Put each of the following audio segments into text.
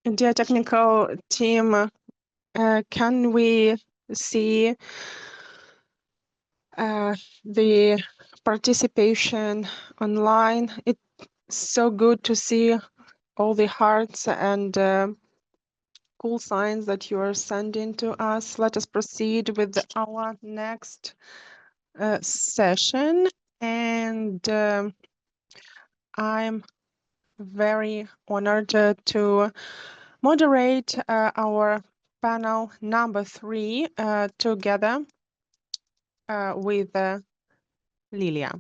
Dear technical team, can we see the participation online? It's so good to see all the hearts and cool signs that you are sending to us. Let us proceed with our next session. And I'm very honored to moderate our panel number 3 together with Lilia.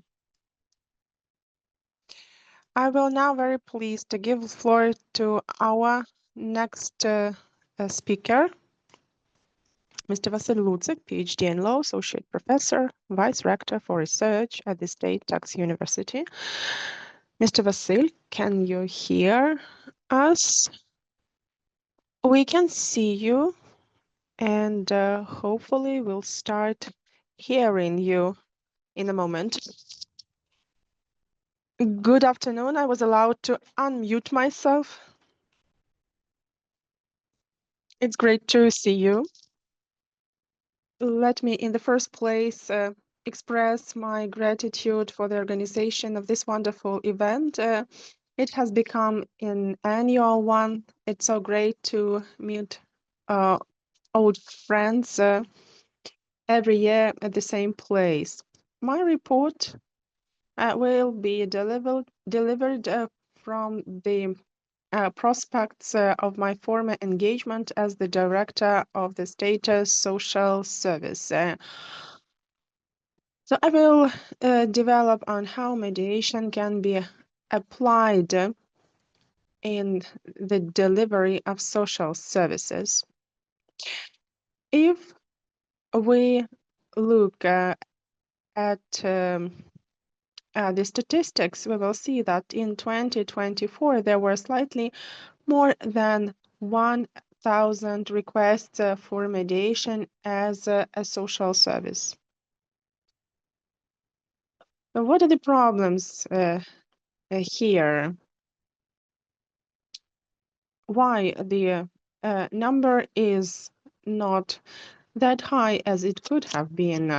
I will now very pleased to give the floor to our next speaker, Mr. Vasil Lutsik, PhD in Law, Associate Professor, Vice Rector for Research at the State Tax University. Mr. Vasil, can you hear us? We can see you, and hopefully we'll start hearing you in a moment. Good afternoon. I was allowed to unmute myself. It's great to see you. Let me, in the first place, express my gratitude for the organization of this wonderful event. It has become an annual one. It's so great to meet old friends every year at the same place. My report will be delivered from the prospects of my former engagement as the director of the State Social Service. So I will develop on how mediation can be applied in the delivery of social services. If we look at the statistics, we will see that in 2024, there were slightly more than 1,000 requests for mediation as a social service. What are the problems here? Why the number is not that high as it could have been?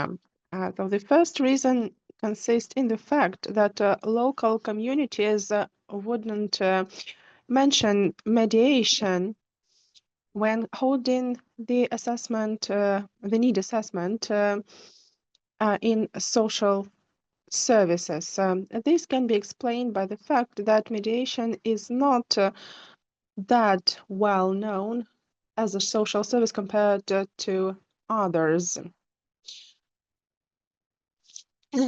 So the first reason consists in the fact that local communities wouldn't mention mediation when holding the assessment, the need assessment in social services. This can be explained by the fact that mediation is not that well known as a social service compared to others.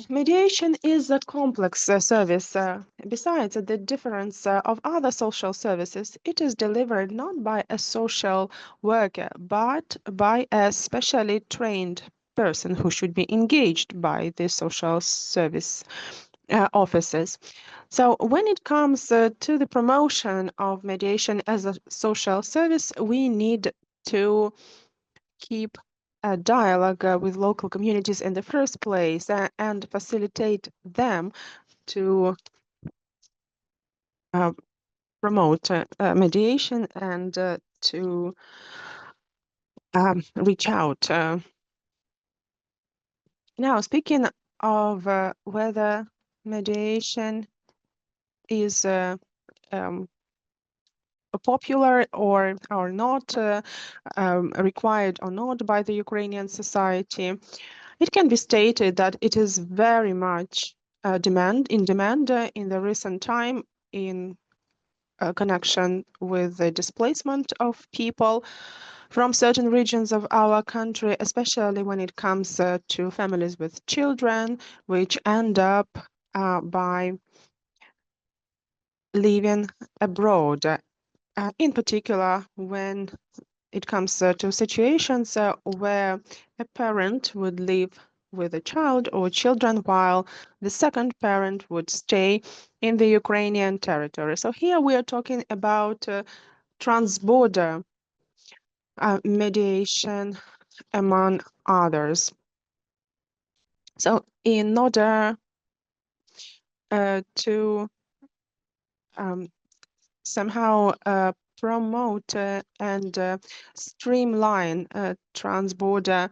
Mediation is a complex service. Besides the difference of other social services, it is delivered not by a social worker, but by a specially trained person who should be engaged by the social service offices. So when it comes to the promotion of mediation as a social service, we need to keep a dialogue with local communities in the first place and facilitate them to promote mediation and to reach out. Now, speaking of whether mediation is popular or not, required or not by the Ukrainian society, it can be stated that it is very much in demand in the recent time in connection with the displacement of people from certain regions of our country, especially when it comes to families with children, which end up by living abroad. In particular, when it comes to situations where a parent would live with a child or children while the second parent would stay in the Ukrainian territory. So here we are talking about transborder mediation, among others. So in order to somehow promote and streamline trans-border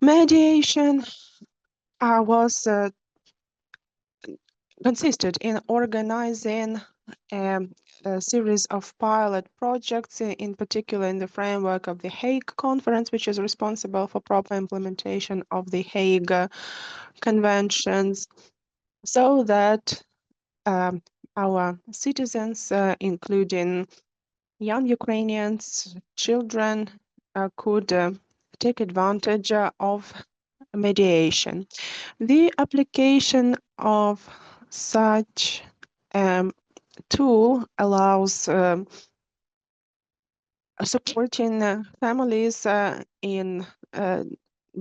mediation was consisted in organizing a series of pilot projects, in particular in the framework of the Hague Conference, which is responsible for proper implementation of the Hague Conventions, so that our citizens, including young Ukrainians, children, could take advantage of mediation. The application of such tool allows supporting families in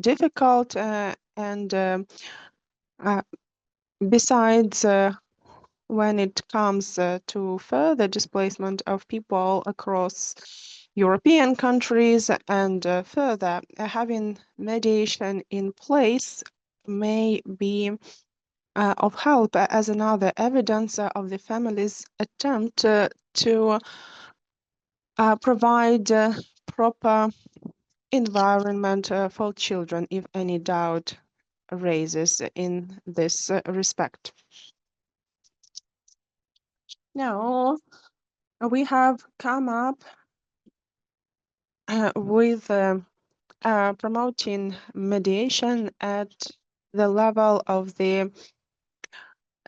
difficult and besides when it comes to further displacement of people across European countries and further, having mediation in place may be of help as another evidence of the family's attempt to provide proper environment for children if any doubt arises in this respect. Now, we have come up with promoting mediation at the level of the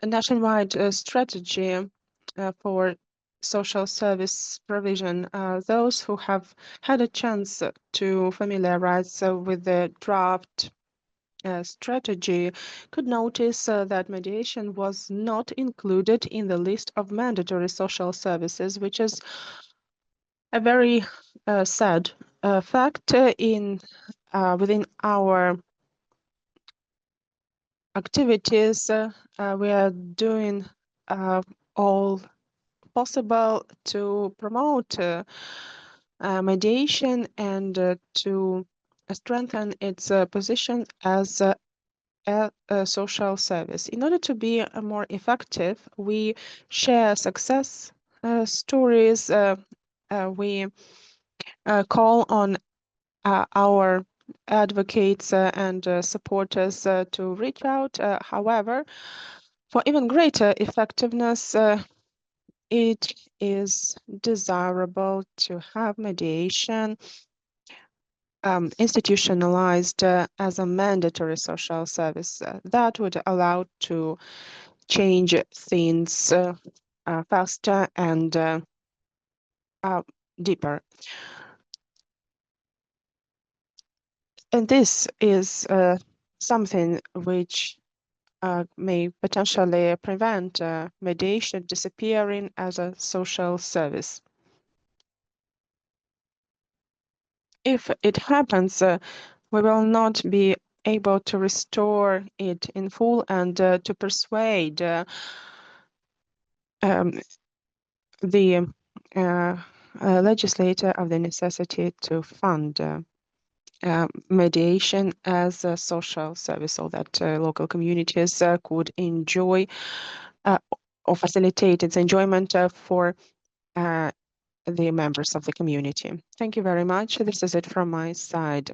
nationwide strategy for social service provision. Those who have had a chance to familiarize with the draft strategy could notice that mediation was not included in the list of mandatory social services, which is a very sad fact within our activities. We are doing all possible to promote mediation and to strengthen its position as a social service. In order to be more effective, we share success stories. We call on our advocates and supporters to reach out. However, for even greater effectiveness, it is desirable to have mediation institutionalized as a mandatory social service. That would allow to change things faster and deeper. And this is something which may potentially prevent mediation disappearing as a social service. If it happens, we will not be able to restore it in full and to persuade the legislator of the necessity to fund mediation as a social service so that local communities could enjoy or facilitate its enjoyment for the members of the community. Thank you very much. This is it from my side.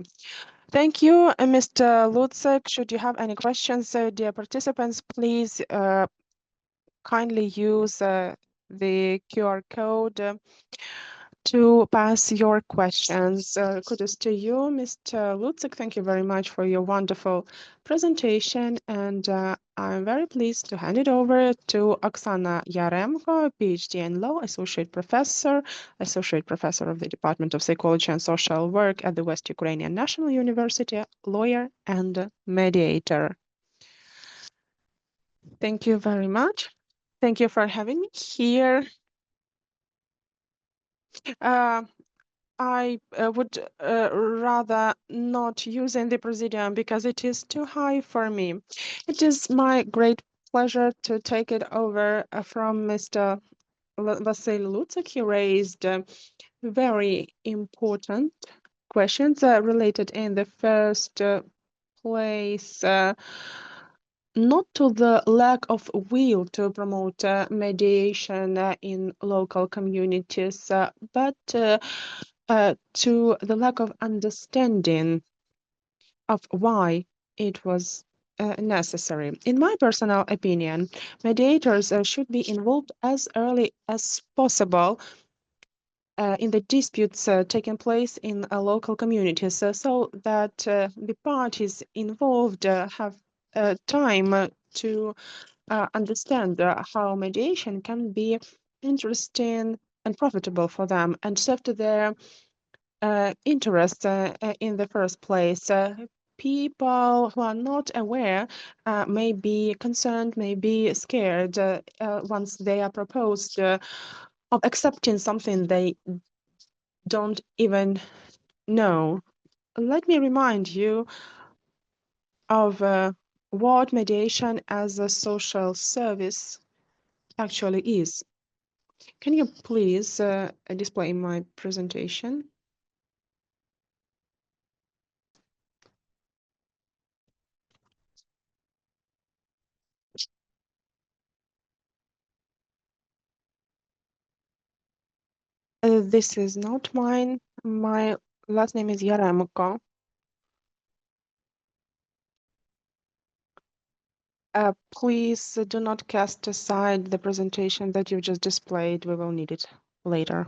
Thank you, Mr. Lucek. Should you have any questions, dear participants, please kindly use the QR code to pass your questions. Kudos to you, Mr. Lucek. Thank you very much for your wonderful presentation. And I'm very pleased to hand it over to Oksana Yaremko, PhD in Law, Associate Professor of the Department of Psychology and Social Work at the West Ukrainian National University, lawyer and mediator. Thank you very much. Thank you for having me here. I would rather not use in the Presidium because it is too high for me. It is my great pleasure to take it over from Mr. Vasil Lucek. He raised very important questions related in the first place not to the lack of will to promote mediation in local communities, but to the lack of understanding of why it was necessary. In my personal opinion, mediators should be involved as early as possible in the disputes taking place in local communities so that the parties involved have time to understand how mediation can be interesting and profitable for them and serve to their interests in the first place. People who are not aware may be concerned, may be scared once they are proposed of accepting something they don't even know. Let me remind you of what mediation as a social service actually is. Can you please display my presentation? This is not mine. My last name is Yaremko. Please do not cast aside the presentation that you just displayed. We will need it later.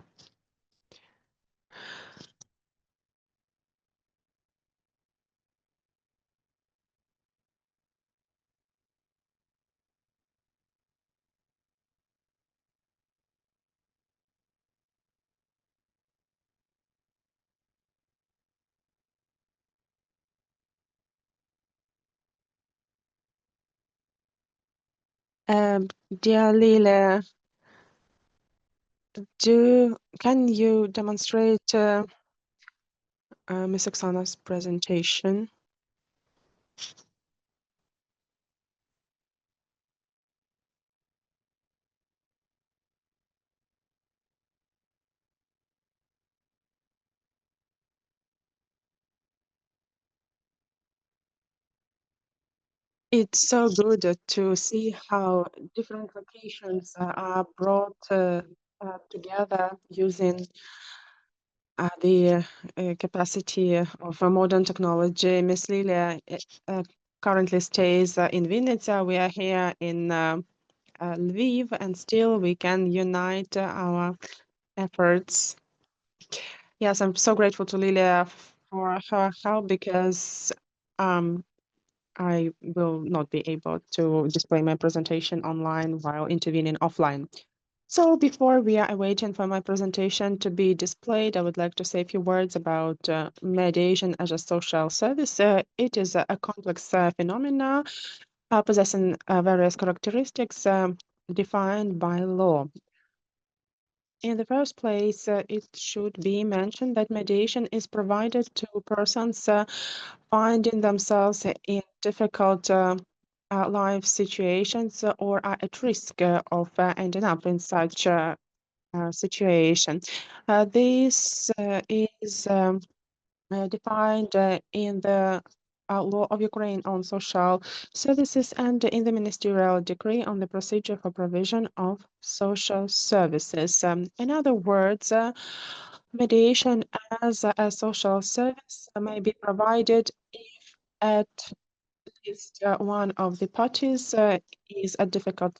Dear Lila, can you demonstrate Ms. Oksana's presentation? It's so good to see how different locations are brought together using the capacity of modern technology. Miss Lilia currently stays in Vinnytsia. We are here in Lviv, and still we can unite our efforts. Yes, I'm so grateful to Lilia for her help because um, I will not be able to display my presentation online while intervening offline. So before we are waiting for my presentation to be displayed, I would like to say a few words about mediation as a social service. It is a complex phenomena possessing various characteristics defined by law. In the first place, it should be mentioned that mediation is provided to persons finding themselves in difficult life situations or are at risk of ending up in such a situation. This is defined in the law of Ukraine on social services and in the ministerial decree on the procedure for provision of social services. In other words, mediation as a social service may be provided if at least one of the parties is a difficult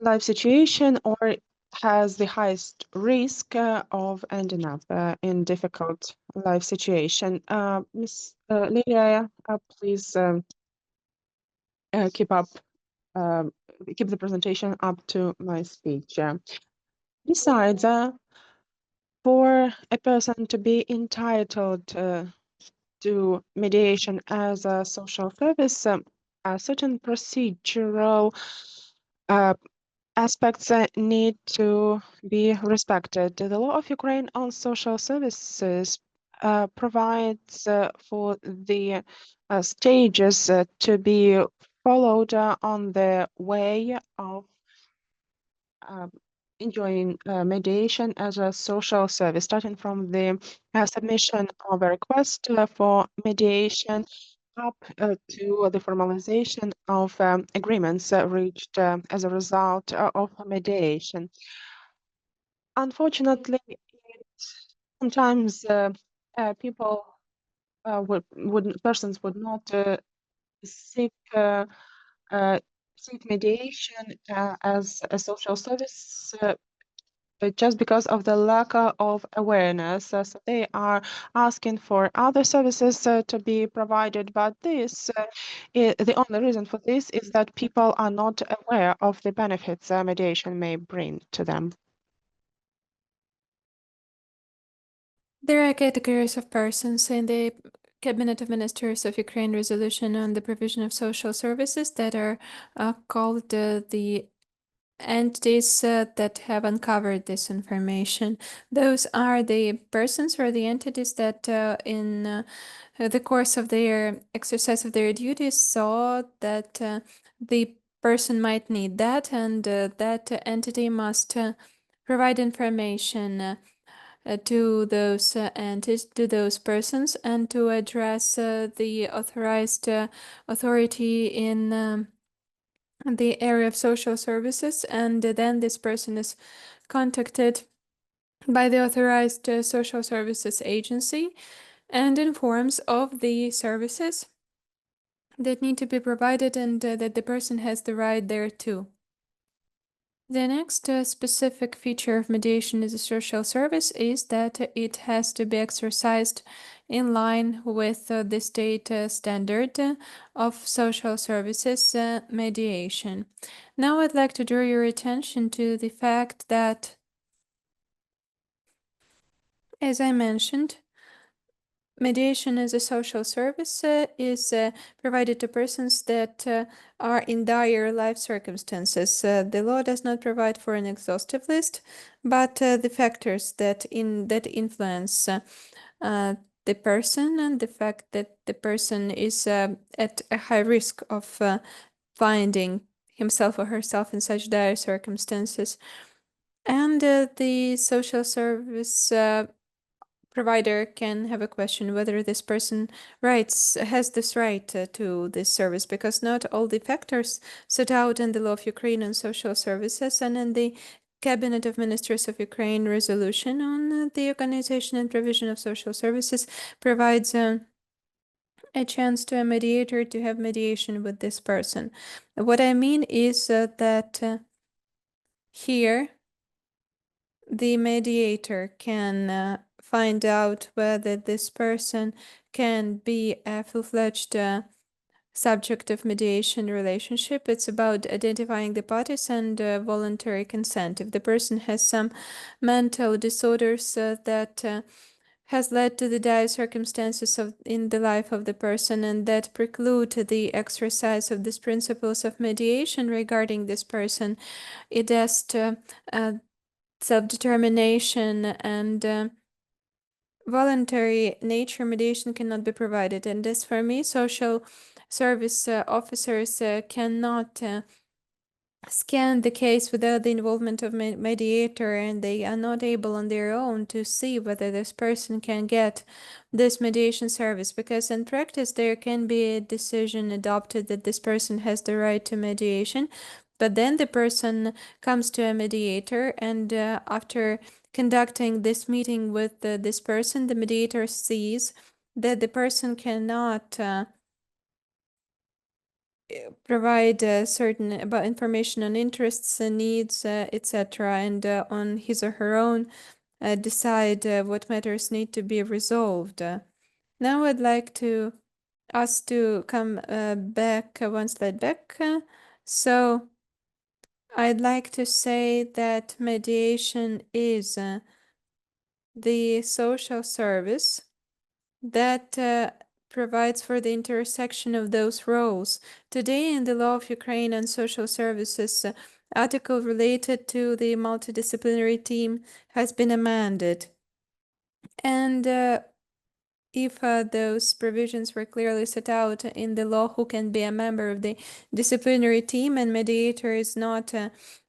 life situation or has the highest risk of ending up in difficult life situation. Ms. Lilia, please keep up, um, keep the presentation up to my speech. Besides, for a person to be entitled to mediation as a social service, a certain procedural uh, aspects need to be respected. The law of Ukraine on social services provides for the stages to be followed on the way of um, enjoying mediation as a social service, starting from the submission of a request for mediation up to the formalization of agreements reached as a result of mediation. Unfortunately, sometimes people persons would not seek seek mediation as a social service just because of the lack of awareness. So they are asking for other services to be provided, but the only reason for this is that people are not aware of the benefits mediation may bring to them. There are categories of persons in the Cabinet of Ministers of Ukraine resolution on the provision of social services that are called the entities that have uncovered this information. Those are the persons or the entities that in the course of their exercise of their duties saw that the person might need that, and that entity must provide information to those entities, to those persons, and to address the authorized authority in the area of social services, and then this person is contacted by the authorized social services agency and informs of the services that need to be provided, and that the person has the right thereto. The next specific feature of mediation as a social service is that it has to be exercised in line with the state standard of social services mediation. Now I'd like to draw your attention to the fact that, as I mentioned, mediation as a social service is provided to persons that are in dire life circumstances. The law does not provide for an exhaustive list, but the factors that influence the person, and the fact that the person is at a high risk of finding himself or herself in such dire circumstances. And the social service provider can have a question whether this person has this right to this service, because not all the factors set out in the law of Ukraine on social services and in the Cabinet of Ministers of Ukraine resolution on the organization and provision of social services provides a chance to a mediator to have mediation with this person. What I mean is that here the mediator can find out whether this person can be a full-fledged subject of mediation relationship. It's about identifying the parties and voluntary consent. If the person has some mental disorders that has led to the dire circumstances in the life of the person, and that preclude the exercise of these principles of mediation regarding this person, it has to self-determination and voluntary nature, mediation cannot be provided. And as for me, social service officers cannot scan the case without the involvement of mediator, and they are not able on their own to see whether this person can get this mediation service, because in practice there can be a decision adopted that this person has the right to mediation, but then the person comes to a mediator, and after conducting this meeting with this person, the mediator sees that the person cannot provide certain about information on interests and needs, etc., and on his or her own decide what matters need to be resolved. Now I'd like to us to come back one slide back. So I'd like to say that mediation is the social service that provides for the intersection of those roles. Today, in the law of Ukraine on social services, article related to the multidisciplinary team has been amended. And if those provisions were clearly set out in the law, who can be a member of the disciplinary team, and mediator is not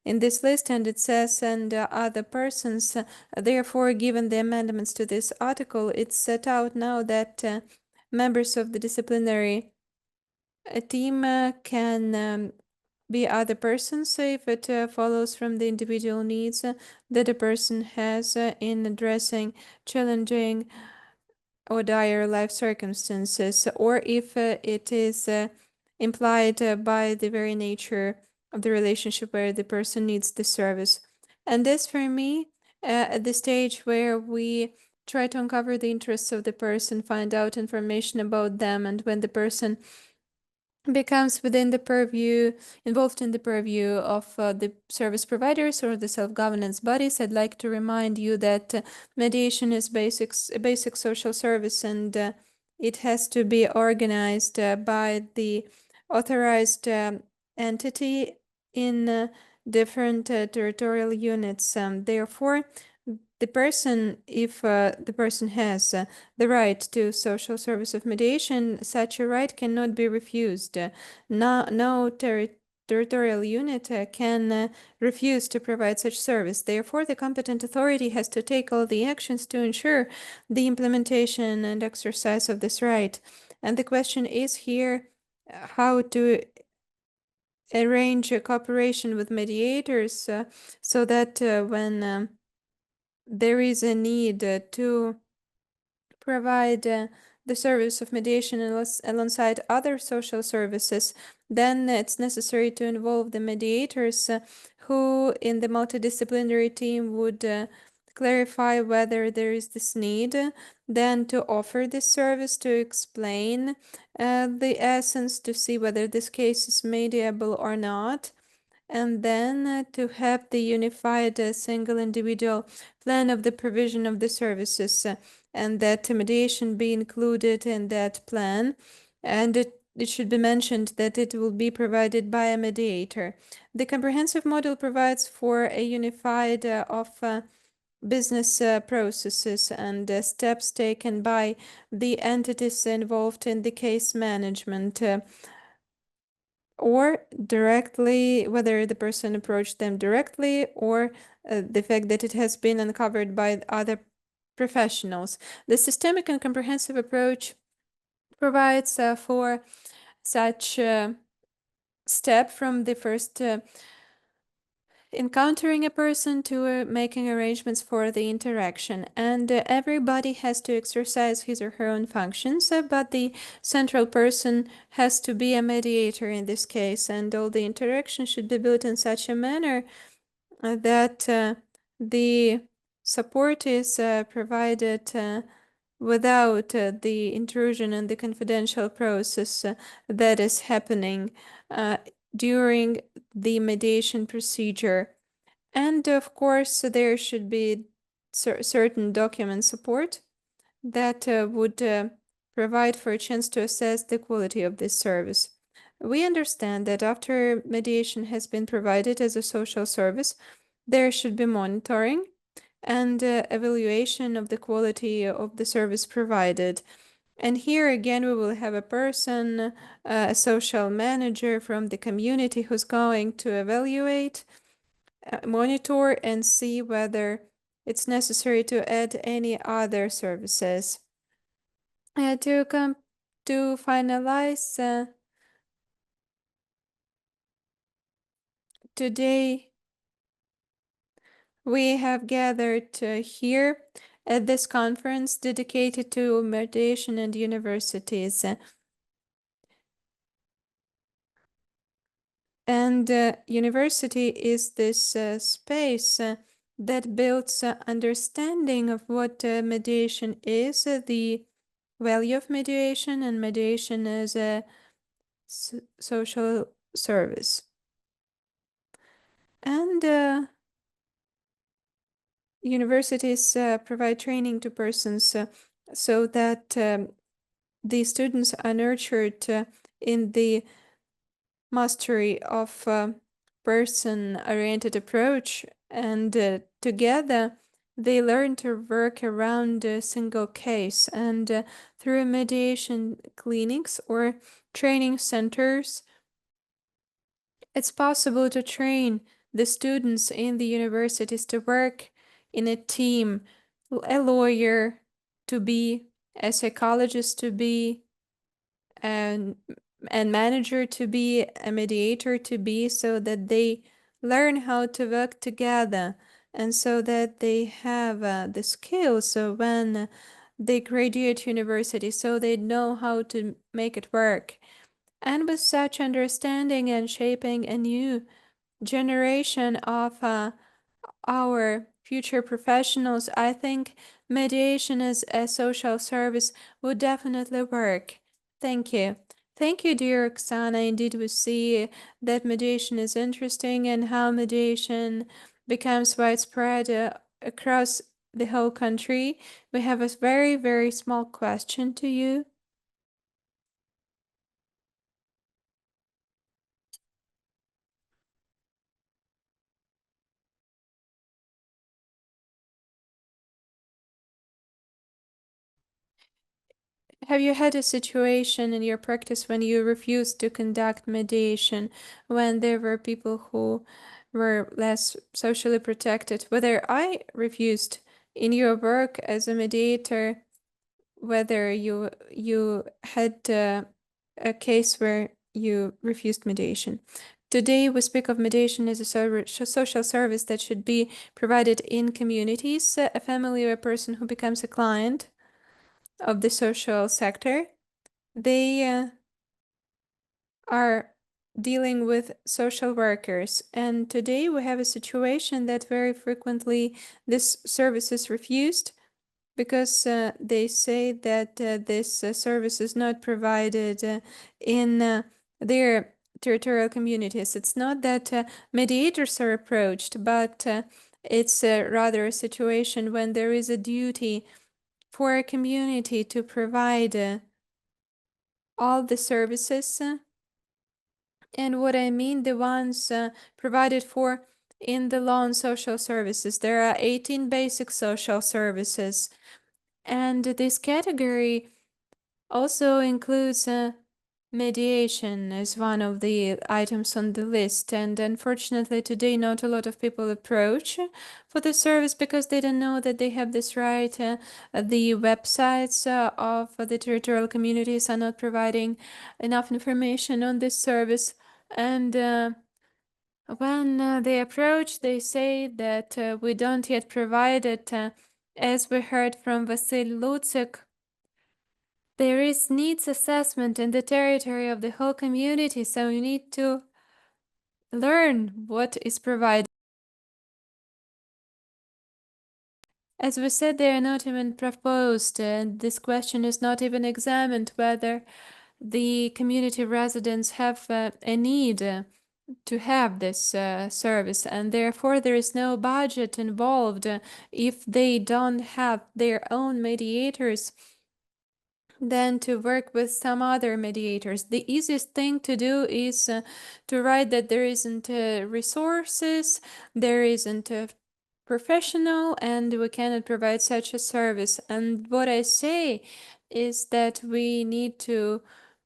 in this list, and it says, and other persons, therefore, given the amendments to this article, it's set out now that members of the disciplinary A team can be other persons if it follows from the individual needs that a person has in addressing challenging or dire life circumstances, or if it is implied by the very nature of the relationship where the person needs the service. And this, for me, at the stage where we try to uncover the interests of the person, find out information about them, and when the person becomes within the purview, involved in the purview of the service providers or the self-governance bodies, I'd like to remind you that mediation is a basic social service, and it has to be organized by the authorized entity in different territorial units. Therefore, the person, if the person has the right to social service of mediation, such a right cannot be refused. No territorial unit can refuse to provide such service. Therefore, the competent authority has to take all the actions to ensure the implementation and exercise of this right. And the question is here how to arrange a cooperation with mediators so that when there is a need to provide the service of mediation alongside other social services, then it's necessary to involve the mediators who in the multidisciplinary team would clarify whether there is this need, then to offer this service, to explain the essence, to see whether this case is mediable or not, and then to have the unified single individual plan of the provision of the services, and that mediation be included in that plan. And it should be mentioned that it will be provided by a mediator. The comprehensive model provides for a unified of business processes and steps taken by the entities involved in the case management. Or directly, whether the person approached them directly, or the fact that it has been uncovered by other professionals. The systemic and comprehensive approach provides for such step from the first encountering a person to making arrangements for the interaction, and everybody has to exercise his or her own functions, but the central person has to be a mediator in this case, and all the interaction should be built in such a manner that the support is provided without the intrusion in the confidential process that is happening during the mediation procedure. And of course, there should be certain document support that would provide for a chance to assess the quality of this service. We understand that after mediation has been provided as a social service, there should be monitoring and evaluation of the quality of the service provided. And here again, we will have a person, a social manager from the community who's going to evaluate, monitor, and see whether it's necessary to add any other services. To finalize, today we have gathered here at this conference dedicated to mediation and universities. And university is this space that builds understanding of what mediation is, the value of mediation, and mediation as a social service. And universities provide training to persons so that the students are nurtured in the mastery of person-oriented approach, and together they learn to work around a single case, and through mediation clinics or training centers, it's possible to train the students in the universities to work in a team, a lawyer to be, a psychologist to be, a and manager to be, a mediator to be, so that they learn how to work together and so that they have the skills so when they graduate university, so they know how to make it work. And with such understanding and shaping a new generation of our future professionals, I think mediation as a social service would definitely work. Thank you. Thank you, dear Oksana. Indeed, we see that mediation is interesting and how mediation becomes widespread across the whole country. We have a very, very small question to you. Have you had a situation in your practice when you refused to conduct mediation, when there were people who were less socially protected? Whether I refused in your work as a mediator, whether you had a case where you refused mediation. Today, we speak of mediation as a social service that should be provided in communities. A family or a person who becomes a client of the social sector, they are dealing with social workers. And today we have a situation that very frequently this service is refused because they say that this service is not provided in their territorial communities. It's not that mediators are approached, but it's rather a situation when there is a duty for a community to provide all the services. And what I mean, the ones provided for in the law on social services. There are 18 basic social services. And this category also includes mediation as one of the items on the list. And unfortunately, today, not a lot of people approach for the service because they don't know that they have this right. The websites of the territorial communities are not providing enough information on this service. And when they approach, they say that we don't yet provide it. As we heard from Vasil Lutsik, there is needs assessment in the territory of the whole community, so you need to learn what is provided. As we said, they are not even proposed, and this question is not even examined whether the community residents have a need to have this service, and therefore there is no budget involved if they don't have their own mediators than to work with some other mediators. The easiest thing to do is to write that there isn't resources, there isn't a professional, and we cannot provide such a service. And what I say is that we need to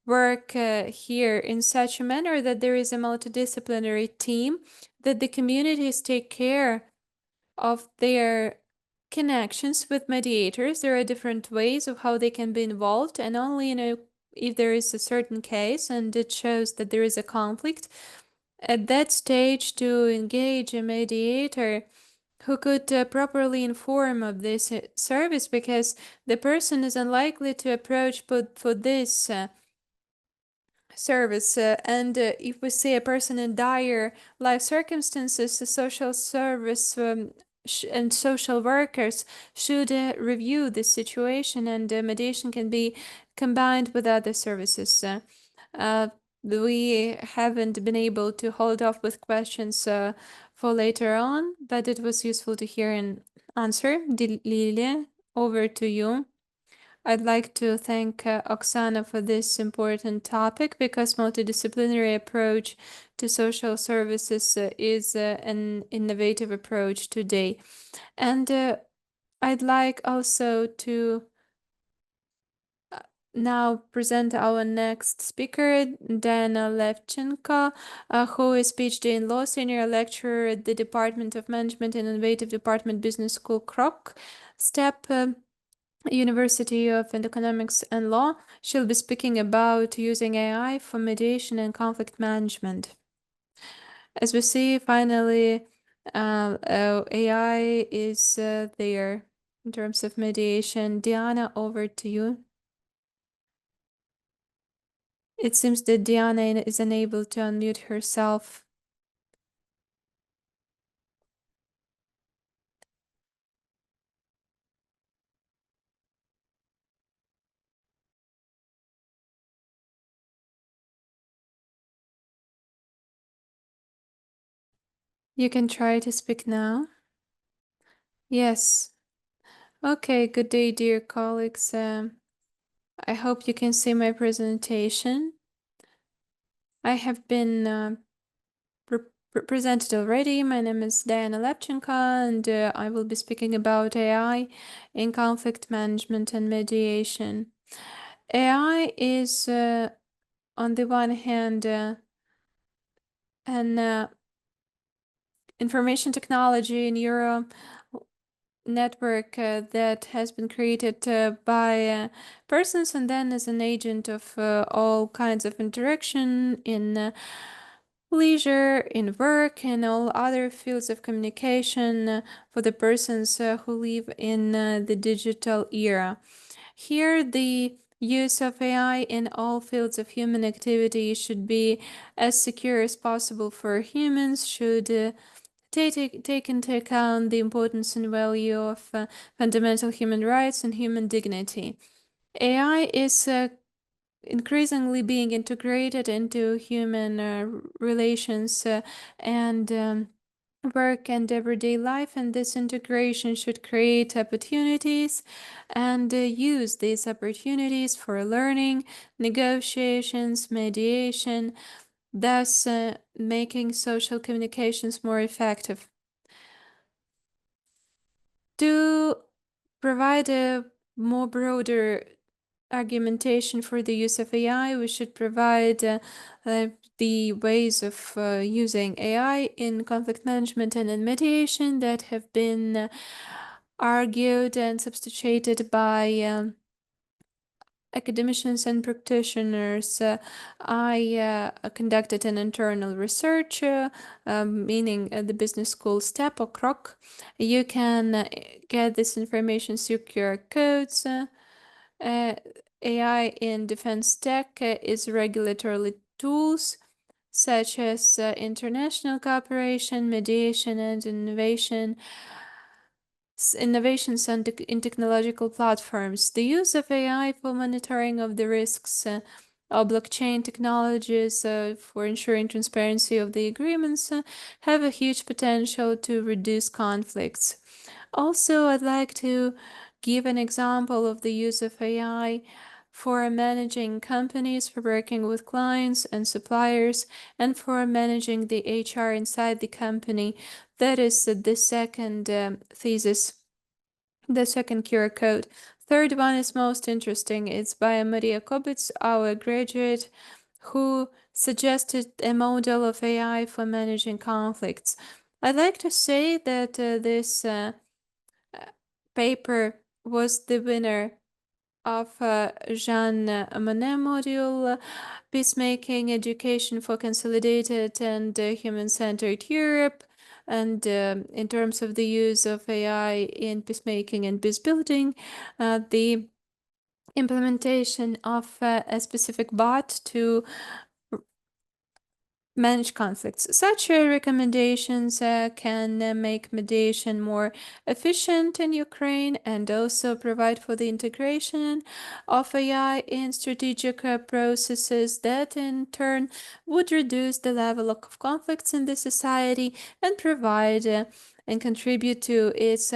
work here in such a manner that there is a multidisciplinary team, that the communities take care of their connections with mediators. There are different ways of how they can be involved, and only if there is a certain case and it shows that there is a conflict, at that stage to engage a mediator who could properly inform of this service, because the person is unlikely to approach for this service. And if we see a person in dire life circumstances, the social service and social workers should review this situation, and mediation can be combined with other services. We haven't been able to hold off with questions for later on, but it was useful to hear an answer. Lilia, over to you. I'd like to thank Oksana for this important topic, because multidisciplinary approach to social services is an innovative approach today. And I'd like also to now present our next speaker, Dana Levchenko, who is PhD in law, senior lecturer at the Department of Management and Innovative Department Business School, Krok. STEP University of Economics and Law. She'll be speaking about using AI for mediation and conflict management. As we see, finally, AI is there in terms of mediation. Diana, over to you. It seems that Diana is unable to unmute herself. You can try to speak now. Yes. Okay, good day, dear colleagues. I hope you can see my presentation. I have been presented already. My name is Diana Lepchenko, and I will be speaking about AI in conflict management and mediation. AI is, on the one hand, an information technology neural network that has been created by persons and then is an agent of all kinds of interaction in leisure, in work, and all other fields of communication for the persons who live in the digital era. Here, the use of AI in all fields of human activity should be as secure as possible for humans, should take into account the importance and value of fundamental human rights and human dignity. AI is increasingly being integrated into human relations and work and everyday life, and this integration should create opportunities and use these opportunities for learning, negotiations, mediation, thus making social communications more effective. To provide a more broader argumentation for the use of AI, we should provide the ways of using AI in conflict management and in mediation that have been argued and substantiated by academicians and practitioners. I conducted an internal research, meaning the business school STEP or CROC. You can get this information through QR codes. AI in defense tech is regulatory tools such as international cooperation, mediation, and innovations in technological platforms. The use of AI for monitoring of the risks of blockchain technologies for ensuring transparency of the agreements have a huge potential to reduce conflicts. Also, I'd like to give an example of the use of AI for managing companies, for working with clients and suppliers, and for managing the HR inside the company. That is the second thesis, the second QR code. Third one is most interesting. It's by Maria Kobitz, our graduate, who suggested a model of AI for managing conflicts. I'd like to say that this paper was the winner of Jean Monnet module, Peacemaking Education for Consolidated and Human-Centered Europe. And in terms of the use of AI in peacemaking and peacebuilding, the implementation of a specific bot to manage conflicts. Such recommendations can make mediation more efficient in Ukraine and also provide for the integration of AI in strategic processes that in turn would reduce the level of conflicts in the society and provide and contribute to its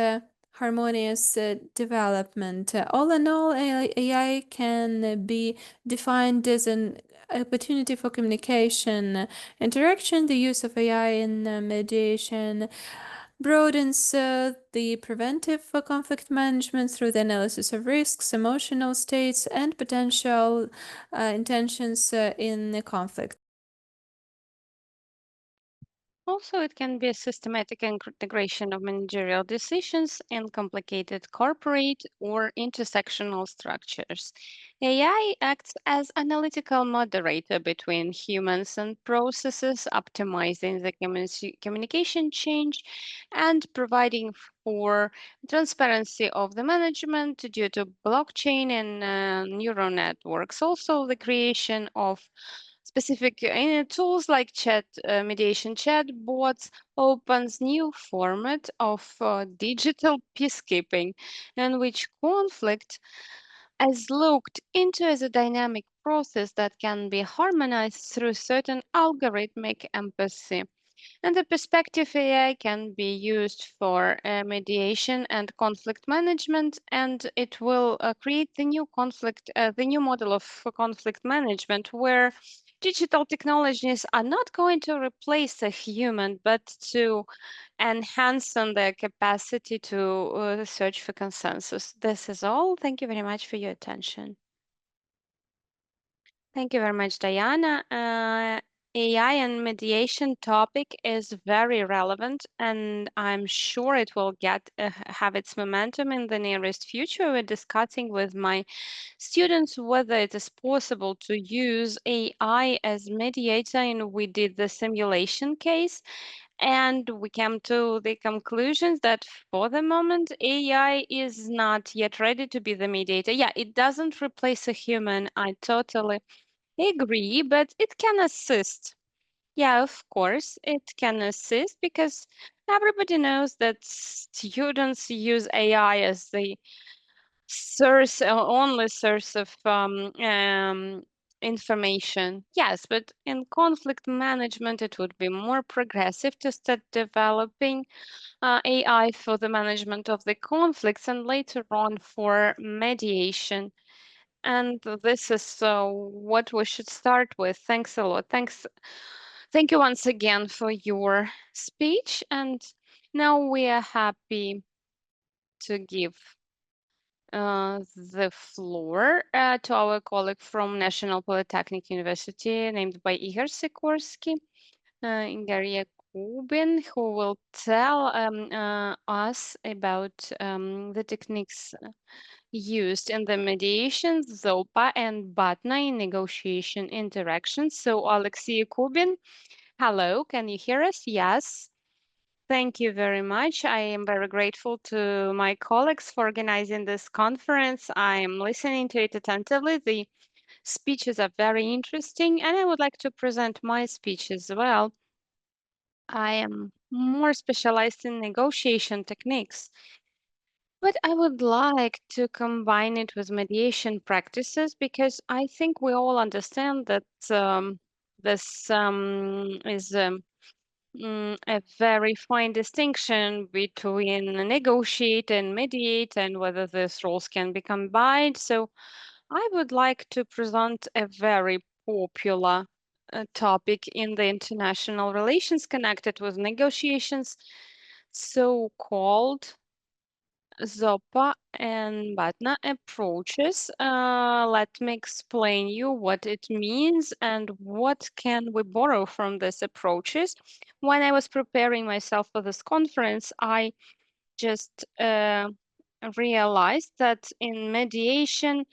harmonious development. All in all, AI can be defined as an opportunity for communication, interaction. The use of AI in mediation broadens the preventive conflict management through the analysis of risks, emotional states, and potential intentions in the conflict. Also, it can be a systematic integration of managerial decisions in complicated corporate or intersectional structures. AI acts as analytical moderator between humans and processes, optimizing the communication change and providing for transparency of the management due to blockchain and neural networks. Also, the creation of specific tools like chat mediation chat bots opens new format of digital peacekeeping in which conflict is looked into as a dynamic process that can be harmonized through certain algorithmic empathy. And the perspective AI can be used for mediation and conflict management, and it will create the new model of conflict management where digital technologies are not going to replace a human, but to enhance on their capacity to search for consensus. This is all. Thank you very much for your attention. Thank you very much, Diana. AI and mediation topic is very relevant, and I'm sure it will have its momentum in the nearest future. We're discussing with my students whether it is possible to use AI as mediator, and we did the simulation case, and we came to the conclusions that for the moment, AI is not yet ready to be the mediator. Yeah, it doesn't replace a human. I totally agree, but it can assist. Yeah, of course, it can assist because everybody knows that students use AI as the source, only source of information. Yes, but in conflict management, it would be more progressive to start developing AI for the management of the conflicts and later on for mediation. And this is what we should start with. Thanks a lot. Thank you once again for your speech. And now we are happy to give the floor to our colleague from National Polytechnic University, named by Igor Sikorsky, Igor Yakubin, who will tell us about the techniques used in the mediation, ZOPA and BATNA in negotiation interactions. So Alexei Kubin, hello, can you hear us? Yes. Thank you very much. I am very grateful to my colleagues for organizing this conference. I am listening to it attentively. The speeches are very interesting, and I would like to present my speech as well. I am more specialized in negotiation techniques. But I would like to combine it with mediation practices because I think we all understand that this is a very fine distinction between negotiate and mediate and whether these roles can be combined. So I would like to present a very popular topic in the international relations connected with negotiations, so-called ZOPA and BATNA approaches. Let me explain you what it means and what can we borrow from these approaches. When I was preparing myself for this conference, I just realized that in mediation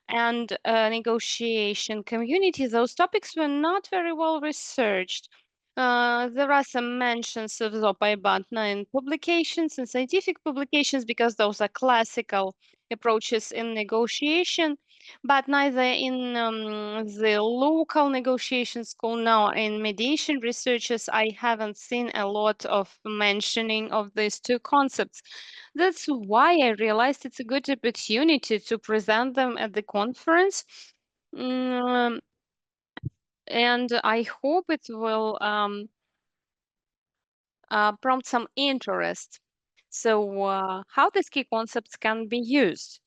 and negotiation community, those topics were not very well researched. There are some mentions of ZOPA BATNA in publications, in scientific publications, because those are classical approaches in negotiation, but neither in the local negotiation school nor in mediation researches, I haven't seen a lot of mentioning of these two concepts. That's why I realized it's a good opportunity to present them at the conference. Mm, and I hope it will prompt some interest. So, how these key concepts can be used?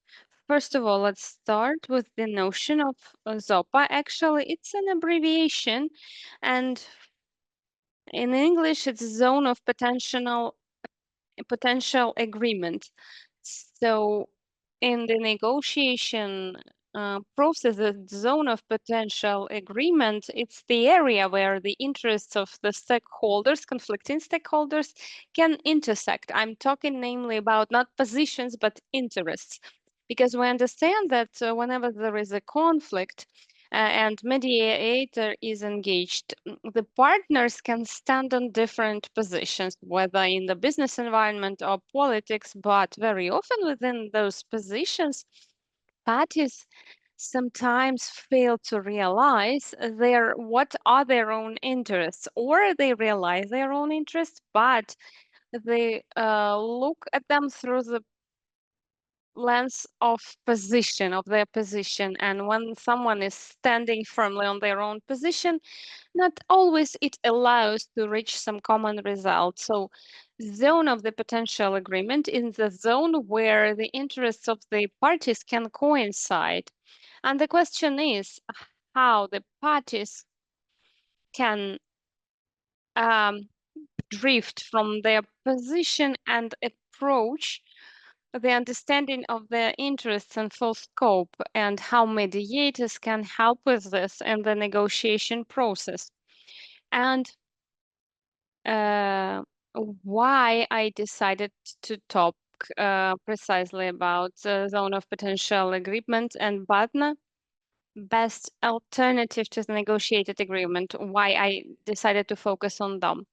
First of all, let's start with the notion of ZOPA. Actually, it's an abbreviation, and in English, it's zone of potential agreement. So, in the negotiation process, the zone of potential agreement, it's the area where the interests of the stakeholders, conflicting stakeholders, can intersect. I'm talking namely about not positions, but interests. Because we understand that whenever there is a conflict and mediator is engaged, the partners can stand on different positions, whether in the business environment or politics, but very often within those positions, parties sometimes fail to realize what are their own interests, or they realize their own interests, but they look at them through the lens of their position. And when someone is standing firmly on their own position, not always it allows to reach some common result. So zone of the potential agreement is the zone where the interests of the parties can coincide. And the question is how the parties can drift from their position and approach the understanding of their interests and full scope, and how mediators can help with this in the negotiation process. And why I decided to talk precisely about the zone of potential agreement and BATNA, best alternative to the negotiated agreement, why I decided to focus on them.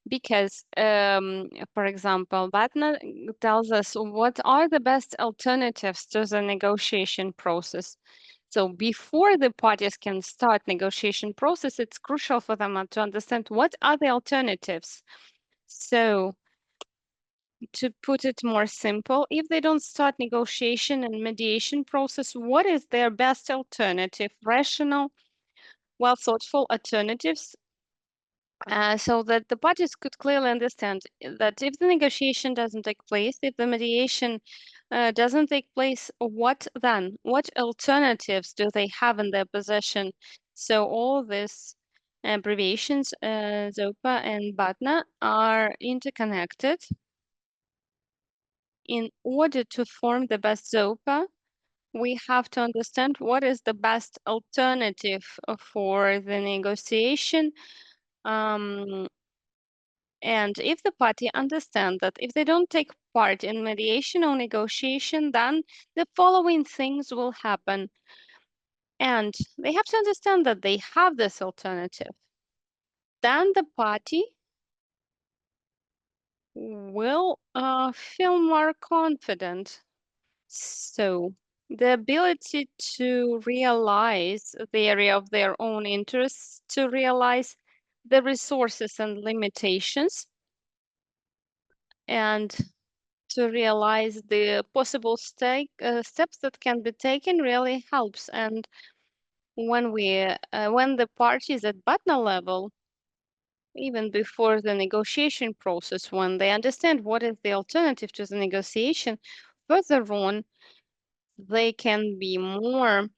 Because, for example, BATNA tells us what are the best alternatives to the negotiation process. So before the parties can start negotiation process, it's crucial for them to understand what are the alternatives. So to put it more simple, if they don't start negotiation and mediation process, what is their best alternative? Rational, well thoughtful alternatives, so that the parties could clearly understand that if the negotiation doesn't take place, if the mediation doesn't take place, what then? What alternatives do they have in their possession? So all these abbreviations, ZOPA and BATNA, are interconnected. In order to form the best ZOPA, we have to understand what is the best alternative for the negotiation. And if the party understand that if they don't take part in mediation or negotiation, then the following things will happen. And they have to understand that they have this alternative. Then the party will feel more confident. So the ability to realize the area of their own interests, to realize the resources and limitations, and to realize the possible steps that can be taken really helps. And when the parties at BATNA level, even before the negotiation process, when they understand what is the alternative to the negotiation, further on, they can be more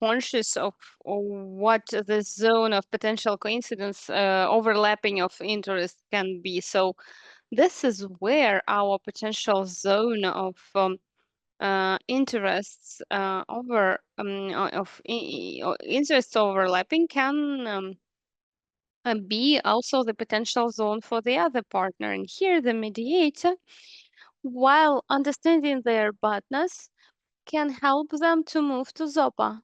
conscious of what the zone of potential coincidence, overlapping of interest can be. So this is where our potential zone of interests interest overlapping can be also the potential zone for the other partner. And here the mediator, while understanding their partners, can help them to move to ZOPA,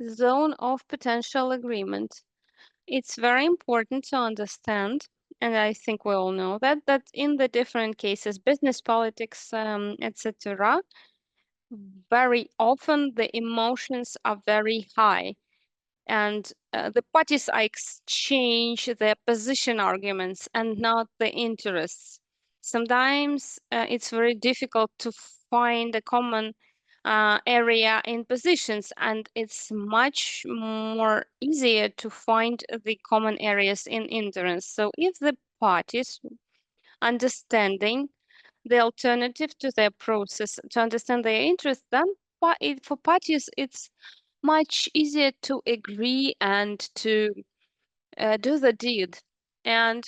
zone of potential agreement. It's very important to understand, and I think we all know that in the different cases, business, politics, etc., very often the emotions are very high, and the parties are exchange their position arguments and not the interests. Sometimes it's very difficult to find a common area in positions, and it's much more easier to find the common areas in interests. So if the parties understanding the alternative to their process, to understand their interest, then for parties it's much easier to agree and to do the deed. And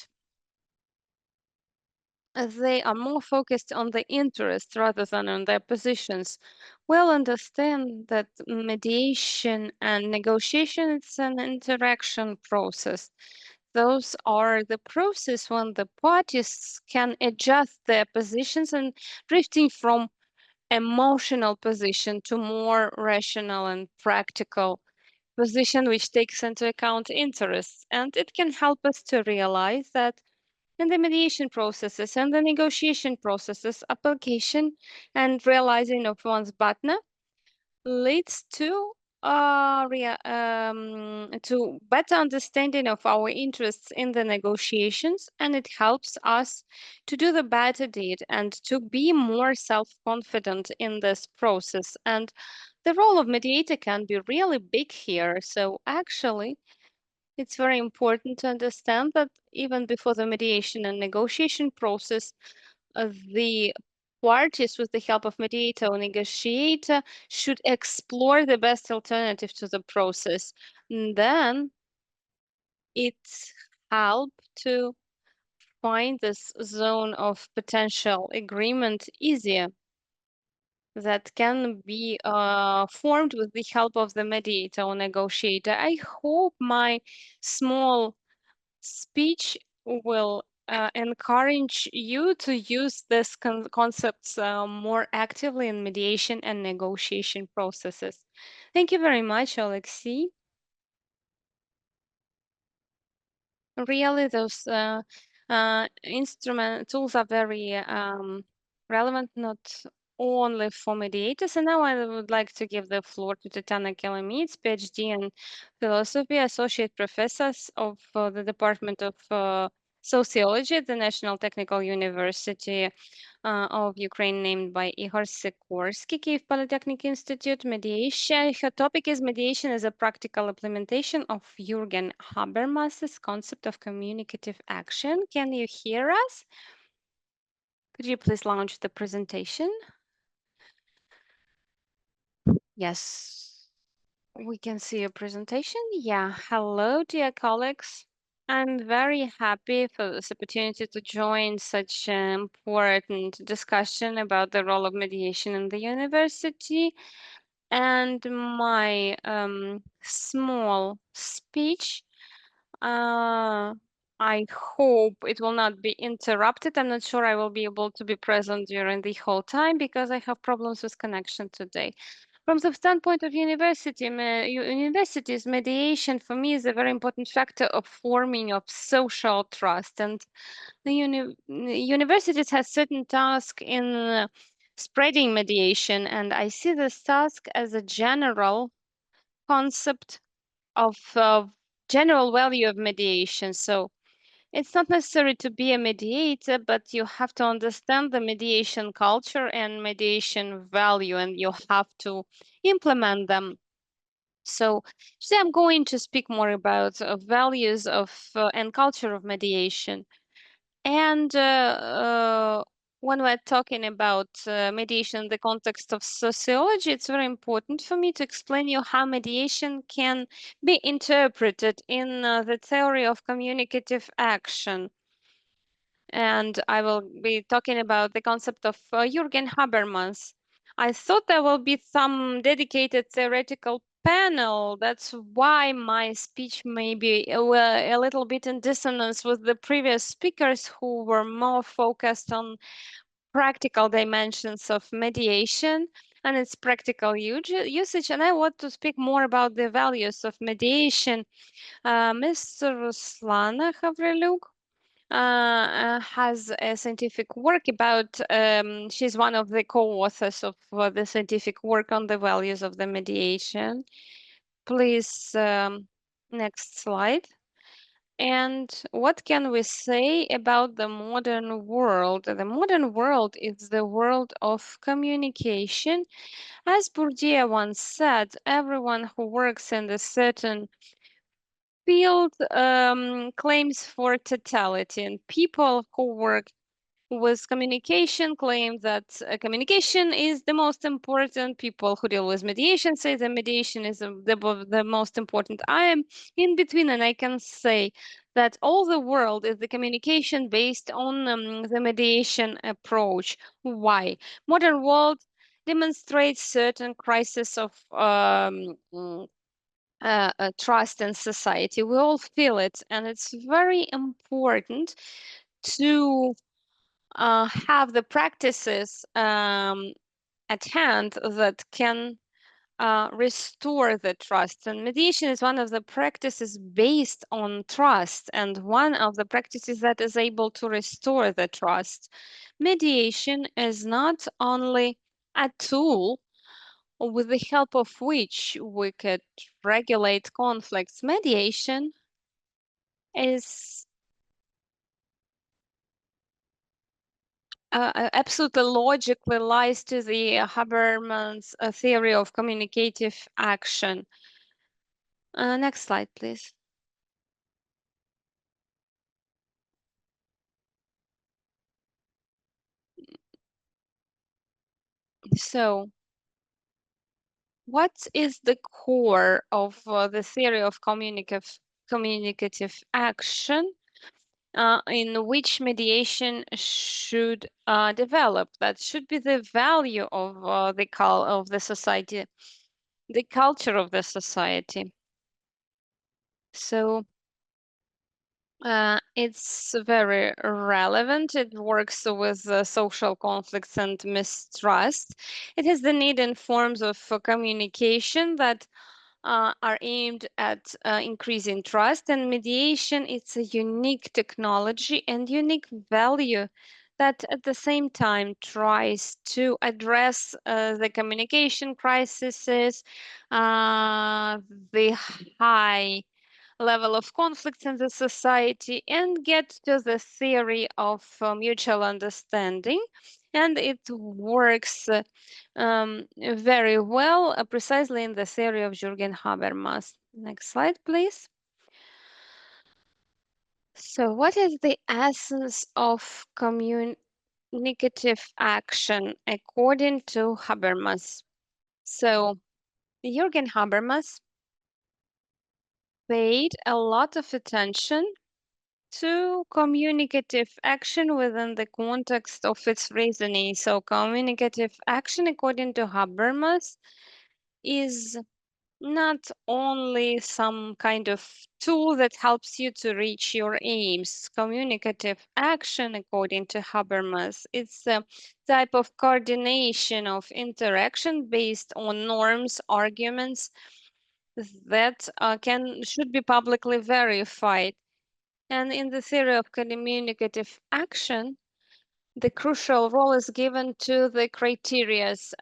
they are more focused on the interest rather than on their positions, will understand that mediation and negotiation is an interaction process. Those are the process when the parties can adjust their positions and drifting from emotional position to more rational and practical position, which takes into account interests. And it can help us to realize that in the mediation processes and the negotiation processes, application and realizing of one's BATNA leads to better understanding of our interests in the negotiations, and it helps us to do the better deed and to be more self-confident in this process. And the role of mediator can be really big here. So actually, it's very important to understand that even before the mediation and negotiation process, the parties, with the help of mediator or negotiator, should explore the best alternative to the process. And then it help to find this zone of potential agreement easier that can be formed with the help of the mediator or negotiator. I hope my small speech will encourage you to use these concepts more actively in mediation and negotiation processes. Thank you very much, Alexei. Really, those tools are very relevant, not only for mediators. And now I would like to give the floor to Tatiana Kelamitz, PhD in philosophy, associate professor of the Department of Sociology at the National Technical University of Ukraine, named by Igor Sikorsky, Kyiv Polytechnic Institute. Mediation. Her topic is mediation as a practical implementation of Jürgen Habermas's concept of communicative action. Can you hear us? Could you please launch the presentation? Yes, we can see your presentation. Yeah, hello, dear colleagues. I'm very happy for this opportunity to join such an important discussion about the role of mediation in the university. And my small speech, I hope it will not be interrupted. I'm not sure I will be able to be present during the whole time because I have problems with connection today. From the standpoint of universities, mediation for me is a very important factor of forming of social trust. And the universities have certain task in spreading mediation, and I see this task as a general concept of general value of mediation. So it's not necessary to be a mediator, but you have to understand the mediation culture and mediation value, and you have to implement them. So today I'm going to speak more about values of and culture of mediation. And when we're talking about mediation in the context of sociology, it's very important for me to explain you how mediation can be interpreted in the theory of communicative action. And I will be talking about the concept of Jürgen Habermas. I thought there will be some dedicated theoretical panel. That's why my speech may be a little bit in dissonance with the previous speakers who were more focused on practical dimensions of mediation and its practical usage. And I want to speak more about the values of mediation. Mr. Ruslana Havreluk has a scientific work about, she's one of the co-authors of the scientific work on the values of the mediation. Please, next slide. And what can we say about the modern world? The modern world is the world of communication. As Bourdieu once said, everyone who works in a certain field claims for totality, and people who work with communication claim that communication is the most important. People who deal with mediation say that mediation is the most important. I am in between, and I can say that all the world is the communication based on the mediation approach. Why? Modern world demonstrates certain crisis of trust in society. We all feel it, and it's very important to have the practices at hand that can restore the trust. And mediation is one of the practices based on trust, and one of the practices that is able to restore the trust. Mediation is not only a tool with the help of which we could regulate conflicts. Mediation is absolutely logically lies to the Habermas theory of communicative action. Next slide, please. So, what is the core of the theory of communicative action in which mediation should develop? That should be the value of the society, the culture of the society. So it's very relevant. It works with social conflicts and mistrust. It has the need in forms of communication that are aimed at increasing trust, and mediation. It's a unique technology and unique value that at the same time tries to address the communication crises, the high level of conflicts in the society, and get to the theory of mutual understanding. And it works very well, precisely in the theory of Jürgen Habermas. Next slide, please. So what is the essence of communicative action according to Habermas? So Jürgen Habermas paid a lot of attention to communicative action within the context of its reasoning. So communicative action, according to Habermas, is not only some kind of tool that helps you to reach your aims. Communicative action, according to Habermas, it's a type of coordination of interaction based on norms, arguments that should be publicly verified. And in the theory of communicative action, the crucial role is given to the criteria such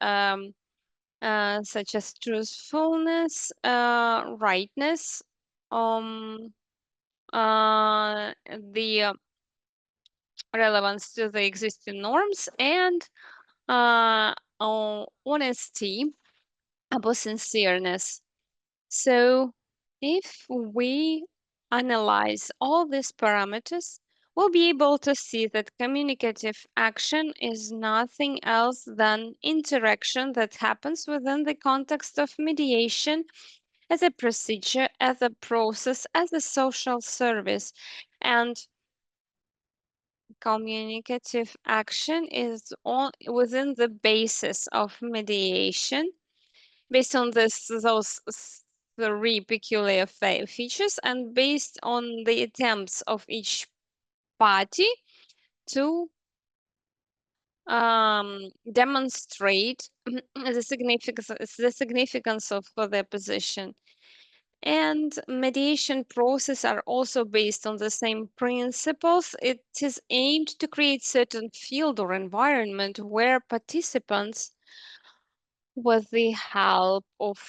as truthfulness, rightness, the relevance to the existing norms, and honesty, about sincereness. So if we analyze all these parameters, we'll be able to see that communicative action is nothing else than interaction that happens within the context of mediation as a procedure, as a process, as a social service. And communicative action is within the basis of mediation based on those three peculiar features and based on the attempts of each party to demonstrate the significance of their position. And mediation process are also based on the same principles. It is aimed to create certain field or environment where participants, with the help of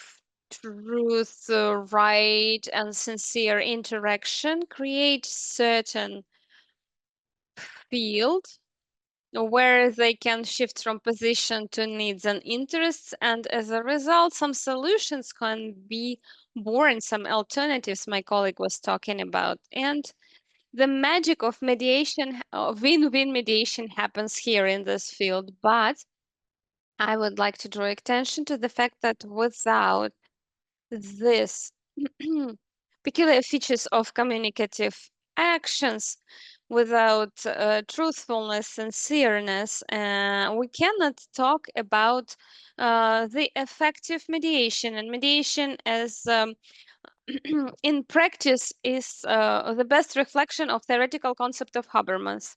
truth, right, and sincere interaction, create certain field where they can shift from position to needs and interests, and as a result, some solutions can be born, some alternatives my colleague was talking about. And the magic of mediation, win-win mediation, happens here in this field. But I would like to draw attention to the fact that without this peculiar features of communicative actions without truthfulness, sincereness, we cannot talk about the effective mediation. And mediation as in practice is the best reflection of theoretical concept of Habermas.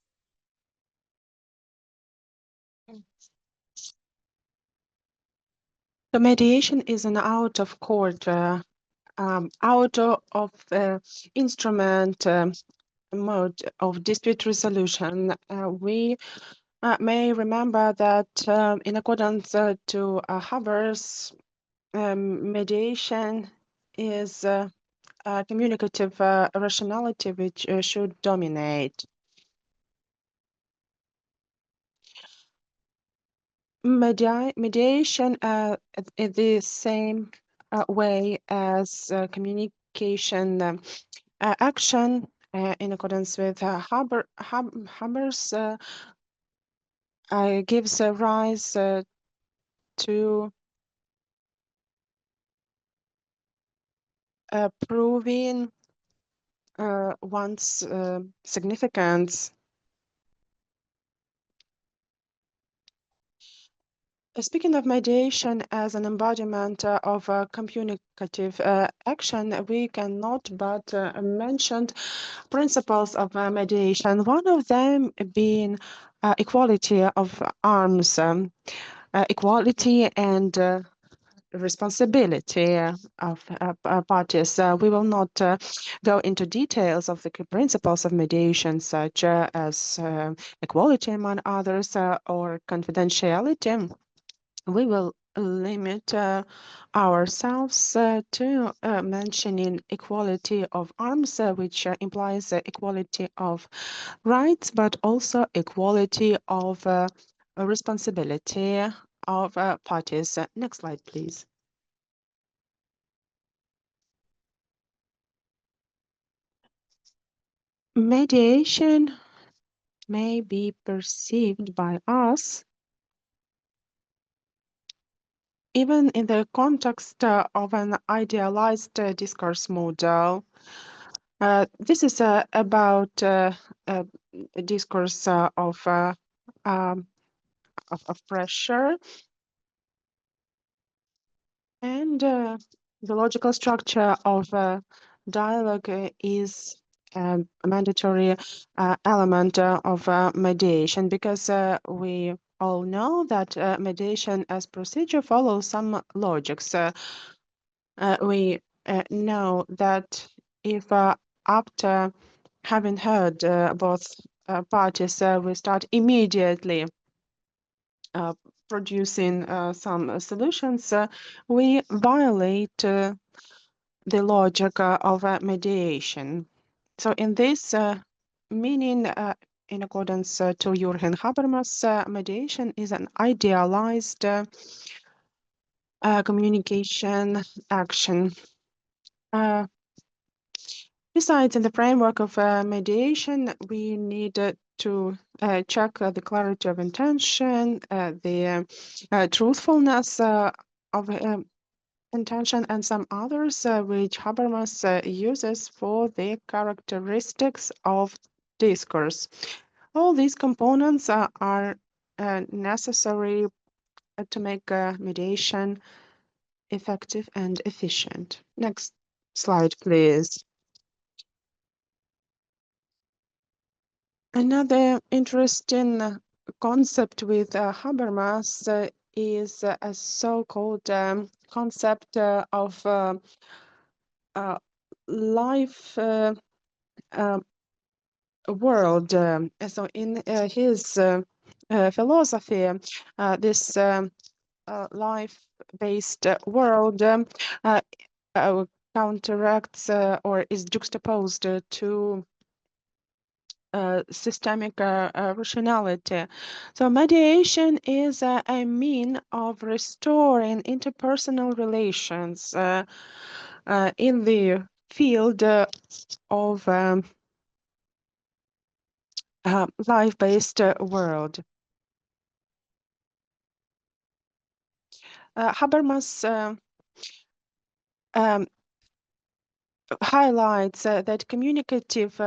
The mediation is an out-of-court, instrument mode of dispute resolution. We may remember that in accordance to Habermas, mediation is communicative rationality which should dominate. Mediation in the same way as communication action in accordance with Habermas gives rise to proving one's significance. Speaking of mediation as an embodiment of communicative action, we cannot but mention principles of mediation. One of them being equality of arms, equality and responsibility of parties. We will not go into details of the key principles of mediation, such as equality among others or confidentiality. We will limit ourselves to mentioning equality of arms, which implies equality of rights, but also equality of responsibility of parties. Next slide, please. Mediation may be perceived by us even in the context of an idealized discourse model. This is about a discourse of pressure, and the logical structure of dialogue is a mandatory element of mediation, because we all know that mediation as procedure follows some logics. We know that if after having heard both parties, we start immediately producing some solutions, we violate the logic of mediation. So in this meaning, in accordance to Jürgen Habermas, mediation is an idealized communication action. Besides, in the framework of mediation, we need to check the clarity of intention, the truthfulness of intention, and some others which Habermas uses for the characteristics of discourse. All these components are necessary to make mediation effective and efficient. Next slide, please. Another interesting concept with Habermas is a so-called concept of life world. So in his philosophy, this life-based world counteracts or is juxtaposed to systemic rationality. So mediation is a mean of restoring interpersonal relations in the field of life-based world. Habermas um, highlights that communicative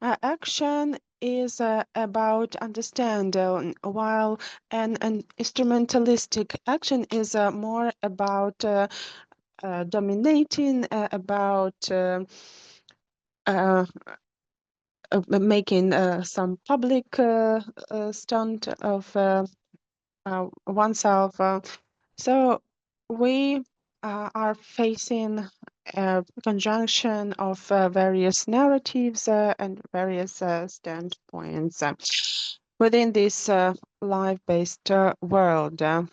action is about understand, while an instrumentalistic action is more about dominating, about making some public stunt of oneself. So we are facing a conjunction of various narratives and various standpoints within this live-based world. The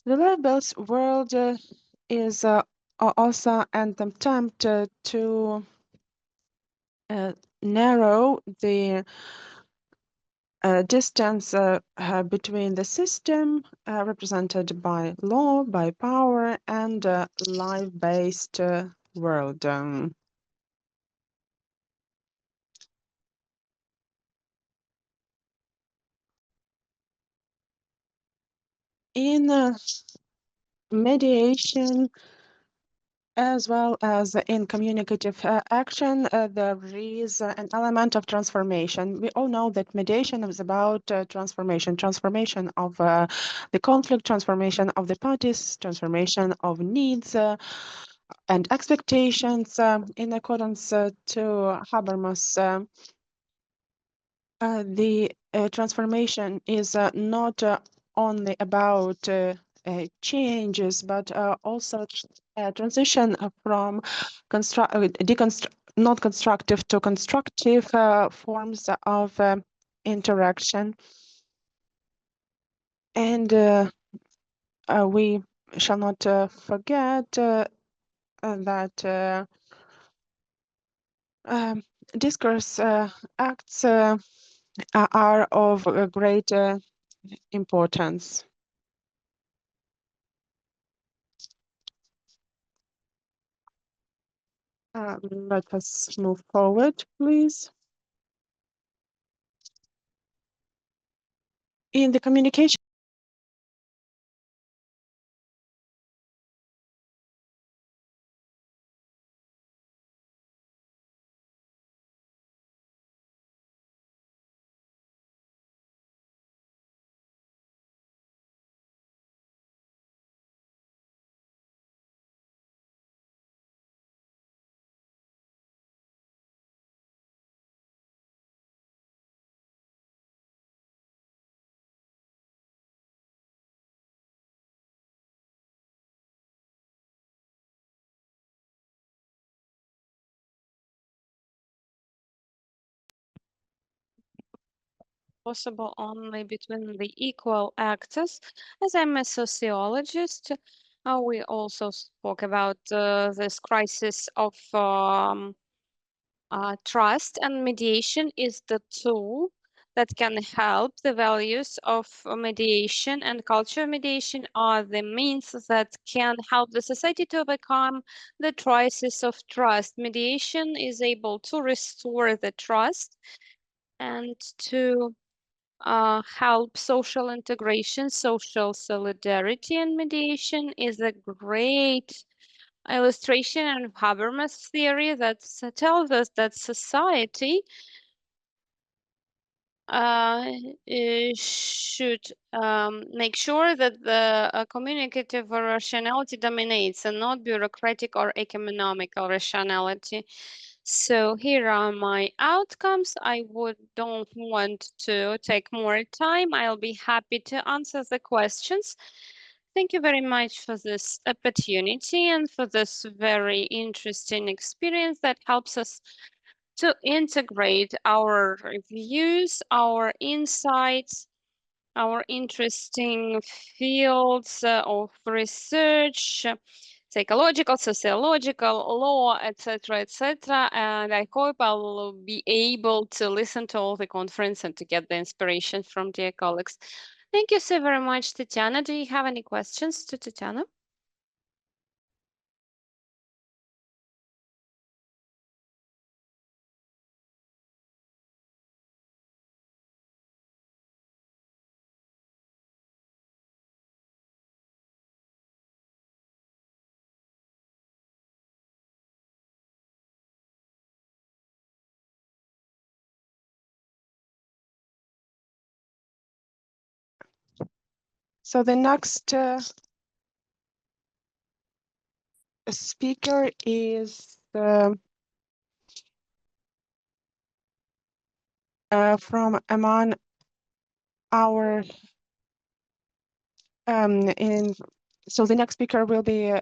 live-based world is also an attempt to narrow the distance between the system represented by law, by power, and live-based world. In mediation, as well as in communicative action, there is an element of transformation. We all know that mediation is about transformation of the conflict, transformation of the parties, transformation of needs and expectations in accordance to Habermas. The transformation is not only about changes, but also transition from not constructive to constructive forms of interaction. And we shall not forget that discourse acts are of great importance. Let us move forward, please. In the communication, possible only between the equal actors. As I'm a sociologist, we also spoke about this crisis of trust, and mediation is the tool that can help. The values of mediation and culture of mediation are the means that can help the society to overcome the crisis of trust. Mediation is able to restore the trust and to help social integration, social solidarity, and mediation is a great illustration of Habermas' theory that tells us that society should make sure that the communicative rationality dominates and not bureaucratic or economical rationality. So here are my outcomes. Don't want to take more time. I'll be happy to answer the questions. Thank you very much for this opportunity and for this very interesting experience that helps us to integrate our views, our insights, our interesting fields of research, psychological, sociological, law, etc., etc. And I hope I will be able to listen to all the conference and to get the inspiration from dear colleagues. Thank you so very much, Tatiana. Do you have any questions to Tatiana? So the next speaker is from among our so the next speaker will be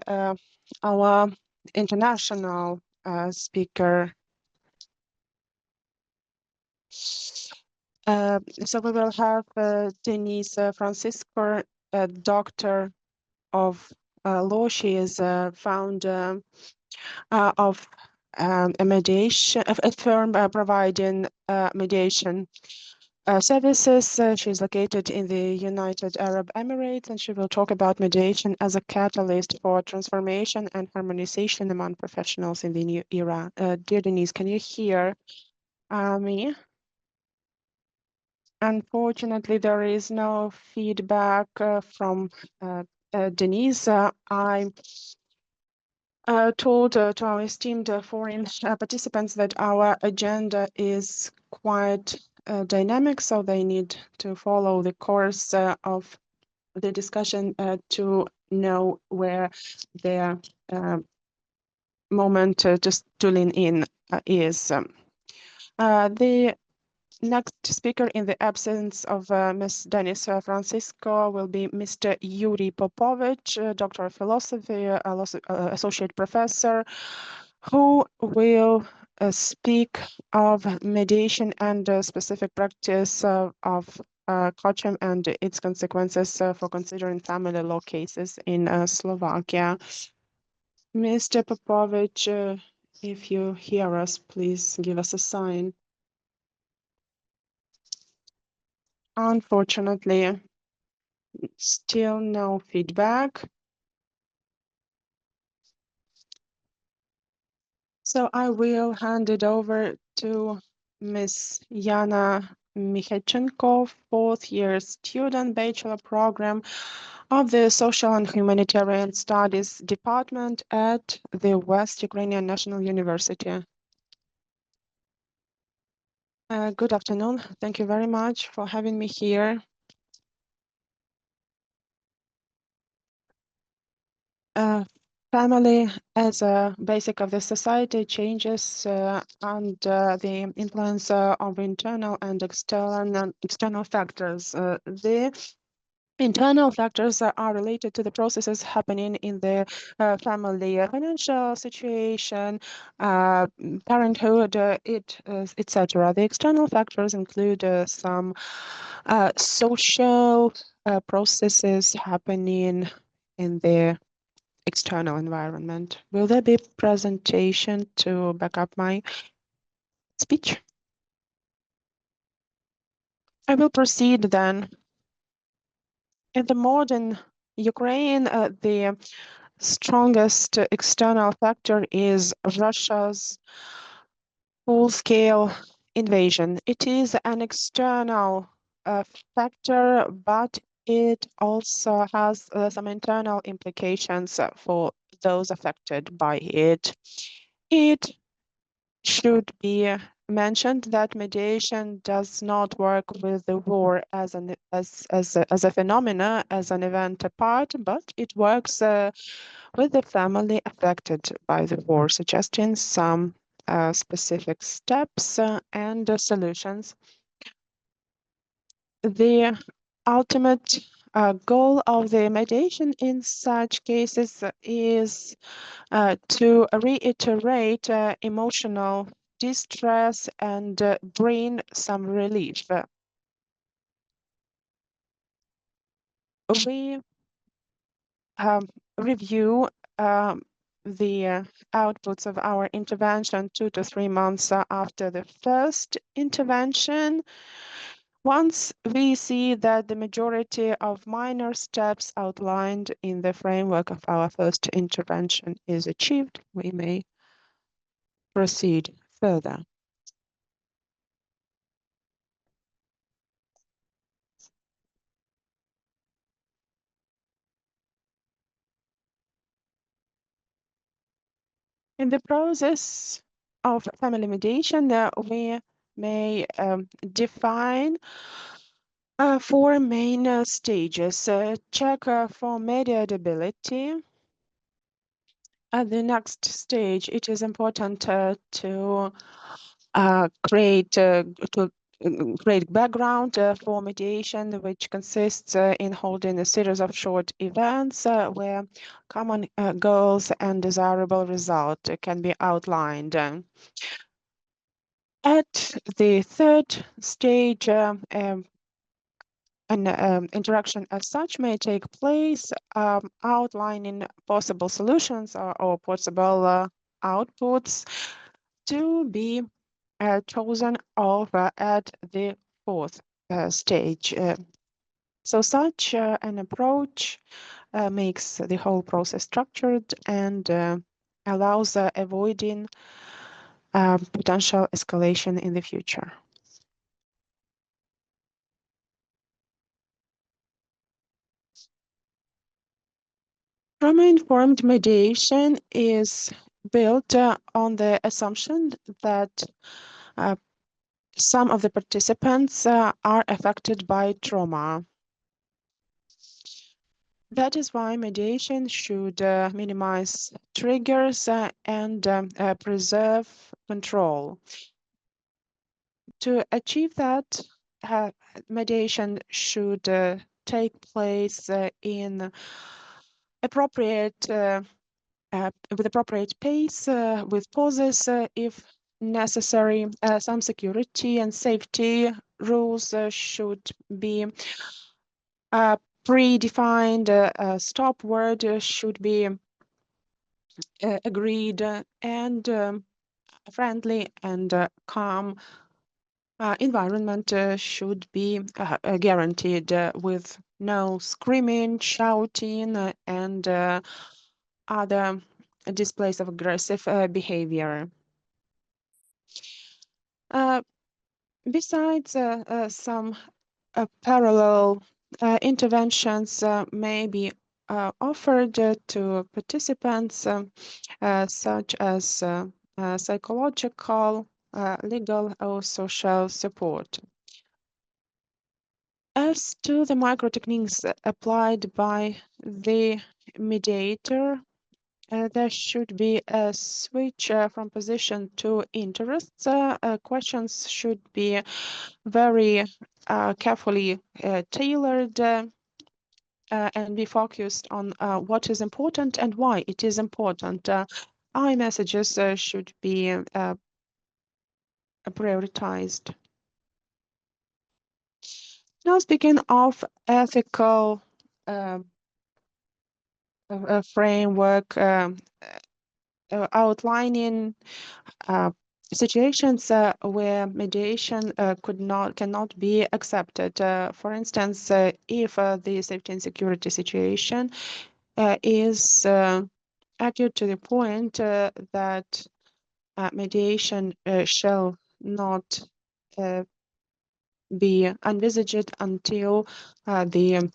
our international speaker. So we will have Denise Francisco, a doctor of law. She is founder of a mediation, a firm providing mediation services. She's located in the United Arab Emirates, and she will talk about mediation as a catalyst for transformation and harmonization among professionals in the new era. Dear Denise, can you hear me? Unfortunately, there is no feedback from Denise. I told to our esteemed foreign participants that our agenda is quite dynamic, so they need to follow the course of the discussion to know where their moment to tune in is. The next speaker in the absence of Ms. Denis Francisco will be Mr. Yuri Popovich, Doctor of Philosophy, Associate Professor, who will speak of mediation and specific practice of Cochem and its consequences for considering family law cases in Slovakia. Mr. Popovich, if you hear us, please give us a sign. Unfortunately, still no feedback. So I will hand it over to Ms. Yana Mikhaychenko, fourth-year student bachelor program of the Social and Humanitarian Studies Department at the West Ukrainian National University. Good afternoon. Thank you very much for having me here. Family as a basic of the society changes under the influence of internal and external factors. The internal factors are related to the processes happening in the family, financial situation, parenthood, etc. The external factors include some social processes happening in the external environment. Will there be presentation to back up my speech? I will proceed then. In the modern Ukraine, the strongest external factor is Russia's full-scale invasion. It is an external factor, but it also has some internal implications for those affected by it. It should be mentioned that mediation does not work with the war as a phenomena, as an event apart, but it works with the family affected by the war, suggesting some specific steps and solutions. The ultimate goal of the mediation in such cases is to reiterate emotional distress and bring some relief. We review the outputs of our intervention 2 to 3 months after the first intervention. Once we see that the majority of minor steps outlined in the framework of our first intervention is achieved, we may proceed further. In the process of family mediation, we may define Four main stages. Check for mediatability. At the next stage, it is important to create background for mediation, which consists in holding a series of short events where common goals and desirable result can be outlined. At the third stage, an interaction as such may take place, outlining possible solutions or possible outputs to be chosen over at the fourth stage. So such an approach makes the whole process structured and allows avoiding potential escalation in the future. Trauma-informed mediation is built on the assumption that some of the participants are affected by trauma. That is why mediation should minimize triggers and preserve control. To achieve that, mediation should take place in appropriate with appropriate pace, with pauses if necessary. Some security and safety rules should be predefined. A stop word should be agreed, and friendly and calm environment should be guaranteed with no screaming, shouting, and other displays of aggressive behavior. Besides, some parallel interventions may be offered to participants, such as psychological, legal, or social support. As to the micro techniques applied by the mediator, there should be a switch from position to interests. Questions should be very carefully tailored and be focused on what is important and why it is important. I messages should be prioritized. Now, speaking of ethical framework, outlining situations where mediation cannot be accepted. For instance, if the safety and security situation is acute to the point that mediation shall not be envisaged until the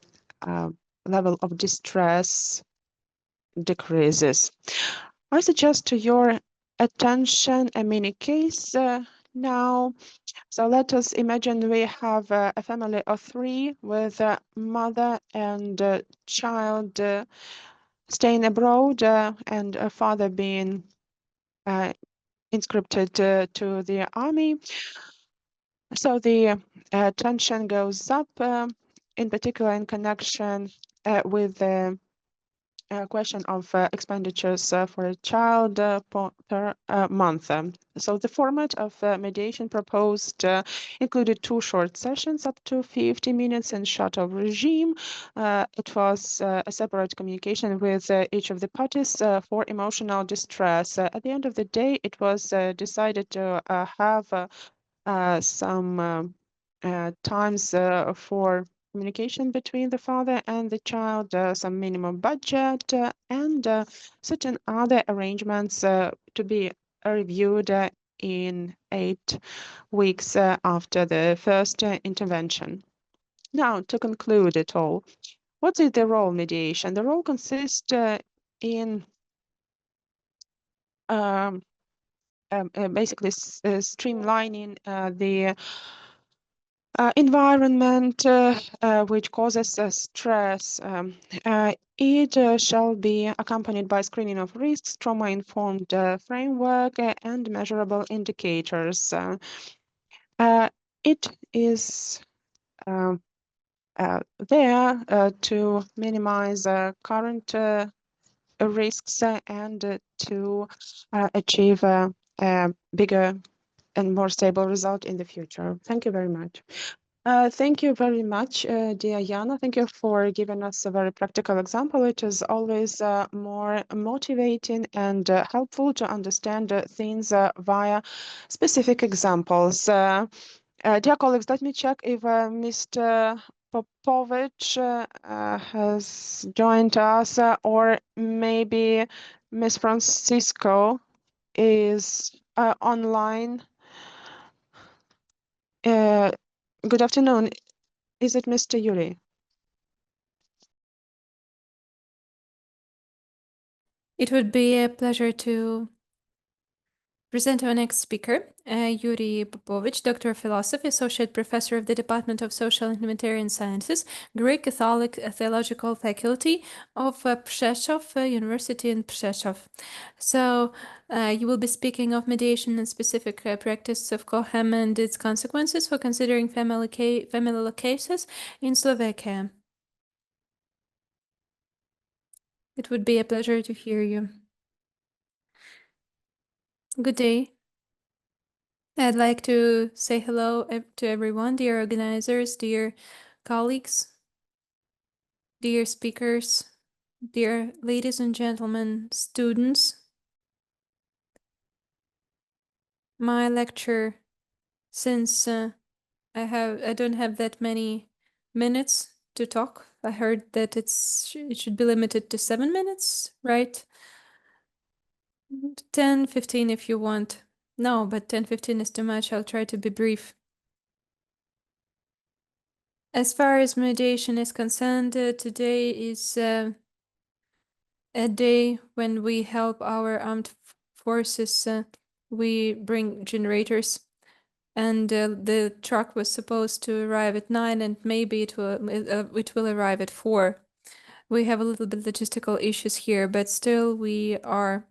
level of distress decreases. I suggest to your attention a mini case now. So let us imagine we have a family of three with a mother and a child staying abroad and a father being inscripted to the army. So the tension goes up, in particular in connection with the question of expenditures for a child per month. So the format of mediation proposed included two short sessions up to 50 minutes in shut-off regime. It was a separate communication with each of the parties for emotional distress. At the end of the day, it was decided to have some times for communication between the father and the child, some minimum budget, and certain other arrangements to be reviewed in 8 weeks after the first intervention. Now, to conclude it all, what is the role of mediation? The role consists in basically streamlining the environment which causes stress. It shall be accompanied by screening of risks, trauma-informed framework, and measurable indicators. It is there to minimize current risks and to achieve a bigger and more stable result in the future. Thank you very much. Thank you very much, dear Jana. Thank you for giving us a very practical example. It is always more motivating and helpful to understand things via specific examples. Dear colleagues, let me check if Mr. Popovich has joined us, or maybe Miss Francisco is online. Good afternoon. Is it Mr. Yuri? It would be a pleasure to present our next speaker, Yuri Popovich, Doctor of Philosophy, Associate Professor of the Department of Social and Humanitarian Sciences, Greek Catholic Theological Faculty of Prešov University in Prešov. So you will be speaking of mediation and specific practice of Cochem and its consequences for considering familial cases in Slovakia. It would be a pleasure to hear you. Good day. I'd like to say hello to everyone, dear organizers, dear colleagues, dear speakers, dear ladies and gentlemen, students. My lecture, since I don't have that many minutes to talk. I heard that it should be limited to 7 minutes, right? 10, 15 if you want. No, but 10, 15 is too much. I'll try to be brief. As far as mediation is concerned, today is a day when we help our armed forces. We bring generators, and the truck was supposed to arrive at 9, and maybe it will arrive at 4. We have a little bit logistical issues here, but still we are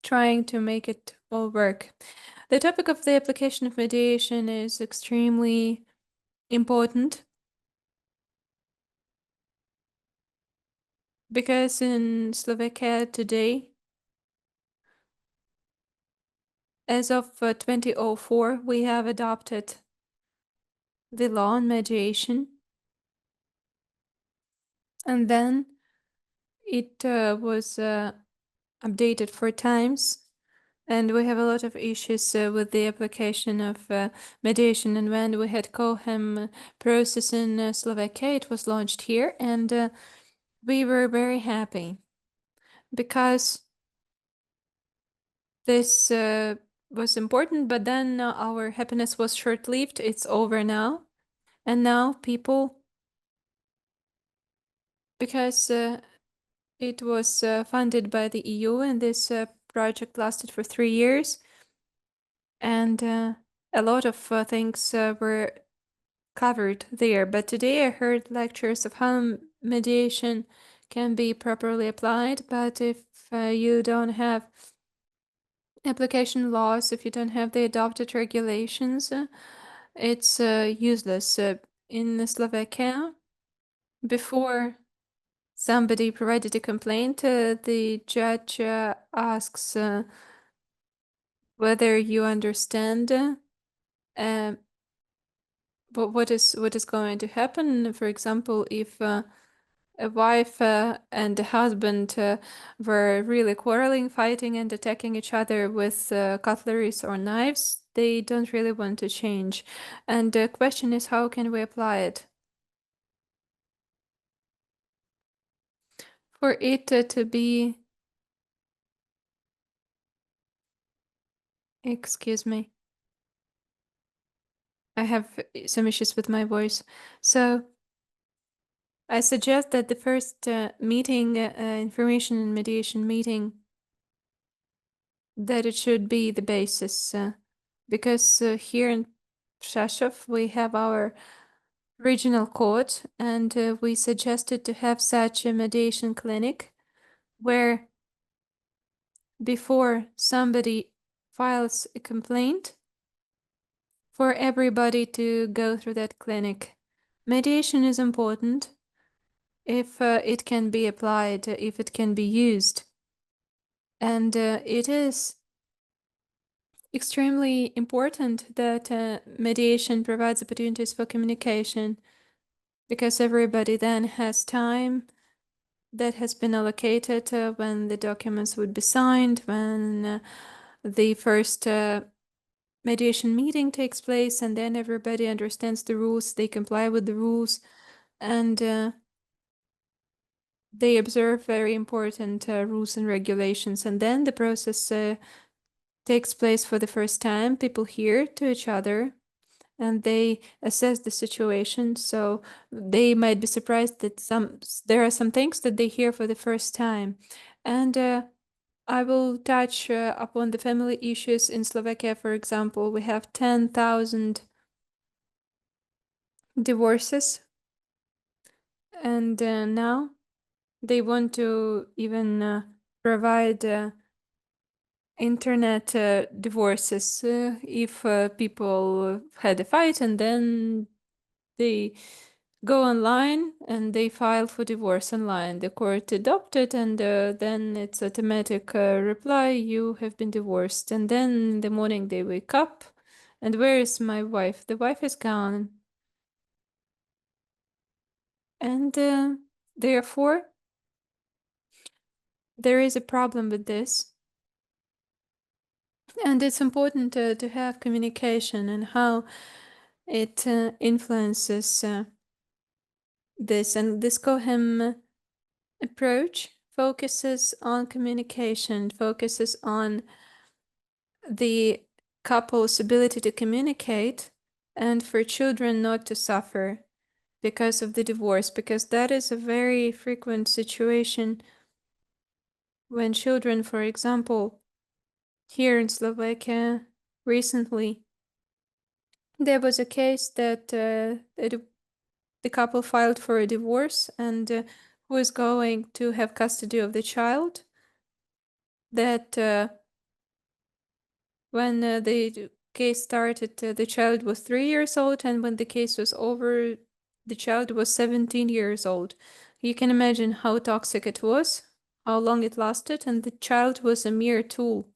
trying to make it all work. The topic of the application of mediation is extremely important because in Slovakia today, as of 2004, we have adopted the law on mediation, and then it was updated 4 times. And we have a lot of issues with the application of mediation. And when we had Cochem process in Slovakia, it was launched here, and we were very happy because this was important. But then our happiness was short-lived. It's over now, and now people, because it was funded by the EU, and this project lasted for 3 years. And a lot of things were covered there. But today I heard lectures of how mediation can be properly applied. But if you don't have application laws, if you don't have the adopted regulations, it's useless. In Slovakia, before somebody provided a complaint, the judge asks whether you understand what is going to happen. For example, if a wife and a husband were really quarreling, fighting, and attacking each other with cutleries or knives, they don't really want to change. And the question is, how can we apply it? For it to be... Excuse me. I have some issues with my voice. So I suggest that the first meeting, information and mediation meeting, that it should be the basis, because here in Rzeszów, we have our regional court, and we suggested to have such a mediation clinic where before somebody files a complaint, for everybody to go through that clinic. Mediation is important if it can be applied, if it can be used. And it is extremely important that mediation provides opportunities for communication, because everybody then has time that has been allocated when the documents would be signed, when the first mediation meeting takes place, and then everybody understands the rules, they comply with the rules, and they observe very important rules and regulations. And then the process takes place for the first time. People hear to each other and they assess the situation. So they might be surprised that there are some things that they hear for the first time. And I will touch upon the family issues in Slovakia. For example, we have 10,000 divorces, and now they want to even provide internet divorces if people had a fight and then they go online and they file for divorce online. The court adopted, and then it's automatic reply, you have been divorced. And then in the morning they wake up, and where is my wife? The wife is gone. And therefore, there is a problem with this. And it's important to have communication and how it influences this. And this Cochem approach focuses on communication, focuses on the couple's ability to communicate, and for children not to suffer because of the divorce, because that is a very frequent situation when children, for example, here in Slovakia recently, there was a case that the couple filed for a divorce, and who is going to have custody of the child. That when the case started, the child was 3 years old, and when the case was over, the child was 17 years old. You can imagine how toxic it was, how long it lasted, and the child was a mere tool.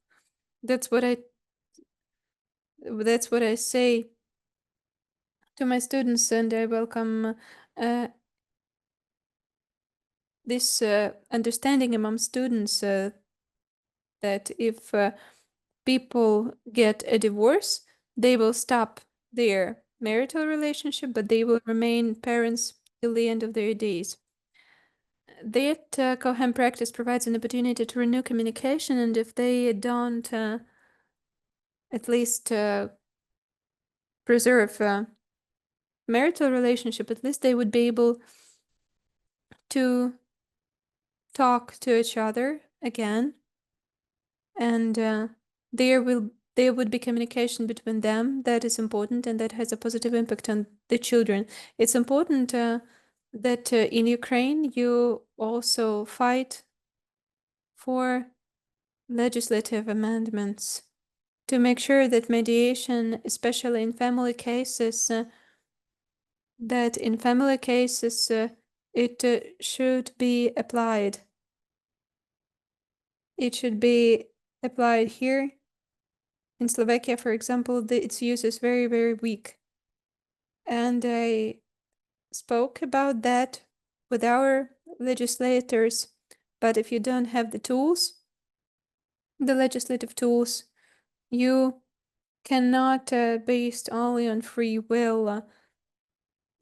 That's what I say to my students, and I welcome this understanding among students that if people get a divorce, they will stop their marital relationship, but they will remain parents till the end of their days. That Cochem practice provides an opportunity to renew communication, and if they don't at least preserve marital relationship, at least they would be able to talk to each other again, and there would be communication between them. That is important, and that has a positive impact on the children. It's important that in Ukraine you also fight for legislative amendments to make sure that mediation, especially in family cases, it should be applied. It should be applied here. In Slovakia, for example, its use is very, very weak. And I spoke about that with our legislators. But if you don't have the tools, the legislative tools, you cannot, based only on free will,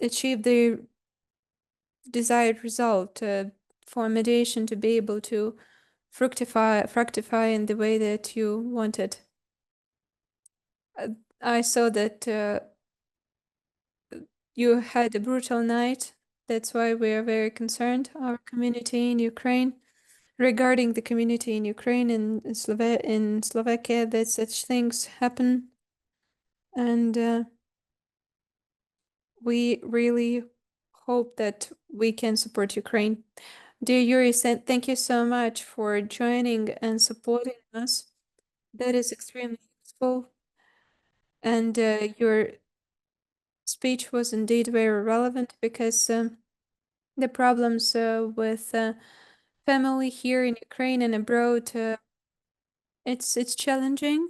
achieve the desired result for mediation to be able to fructify in the way that you wanted. I saw that you had a brutal night. That's why we are very concerned, our community in Ukraine, regarding the community in Ukraine and in Slovakia, that such things happen. And We really hope that we can support Ukraine. Dear Yuri, thank you so much for joining and supporting us. That is extremely useful. And your speech was indeed very relevant because the problems with family here in Ukraine and abroad, it's challenging.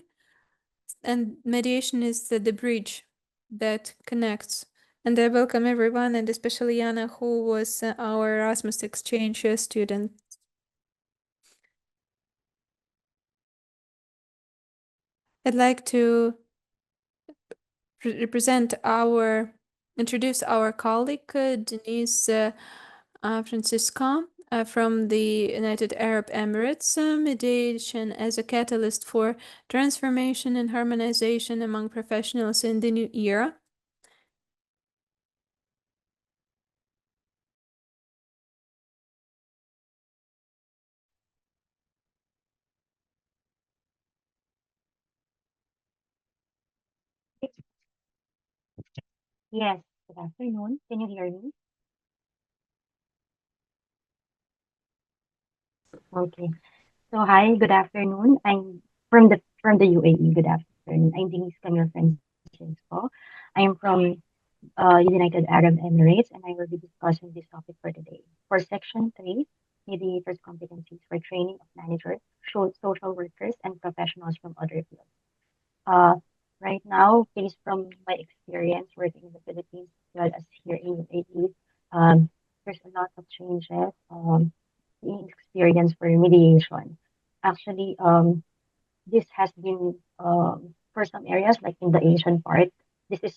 And mediation is the bridge that connects. And I welcome everyone, and especially Yana, who was our Erasmus exchange student. I'd like to introduce our colleague, Denise Francisco from the United Arab Emirates. Mediation as a catalyst for transformation and harmonization among professionals in the new era. Yes, good afternoon. Can you hear me? Okay. So hi, good afternoon. I'm from the UAE. Good afternoon. I'm Denise Camille Francisco. I am from United Arab Emirates, and I will be discussing this topic for today. For section 3, mediators competencies for training of managers, social workers, and professionals from other fields. Uh, right now, based from my experience working in the Philippines as well as here in UAE, there's a lot of changes in experience for mediation. Actually, this has been for some areas like in the Asian part, this is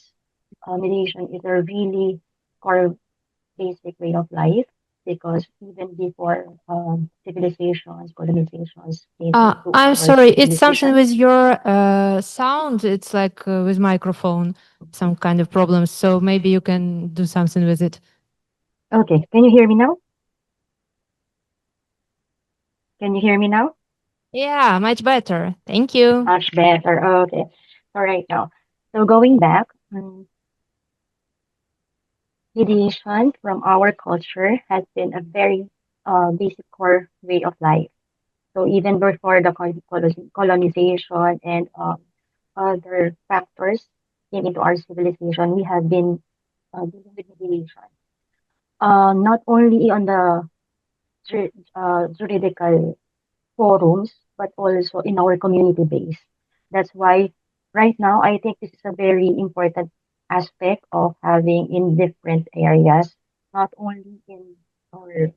mediation is a really core basic way of life because even before civilizations, colonizations came into I'm our sorry, it's something civilization. with your sound. It's like with microphone, some kind of problems. So maybe you can do something with it. Okay, can you hear me now? Can you hear me now? Yeah, much better. Thank you. Much better. Okay. All right now. So going back, mediation from our culture has been a very basic core way of life. So even before the colonization and other factors came into our civilization, we have been dealing with mediation. Not only on the juridical forums, but also in our community base. That's why right now I think this is a very important aspect of having in different areas, not only in our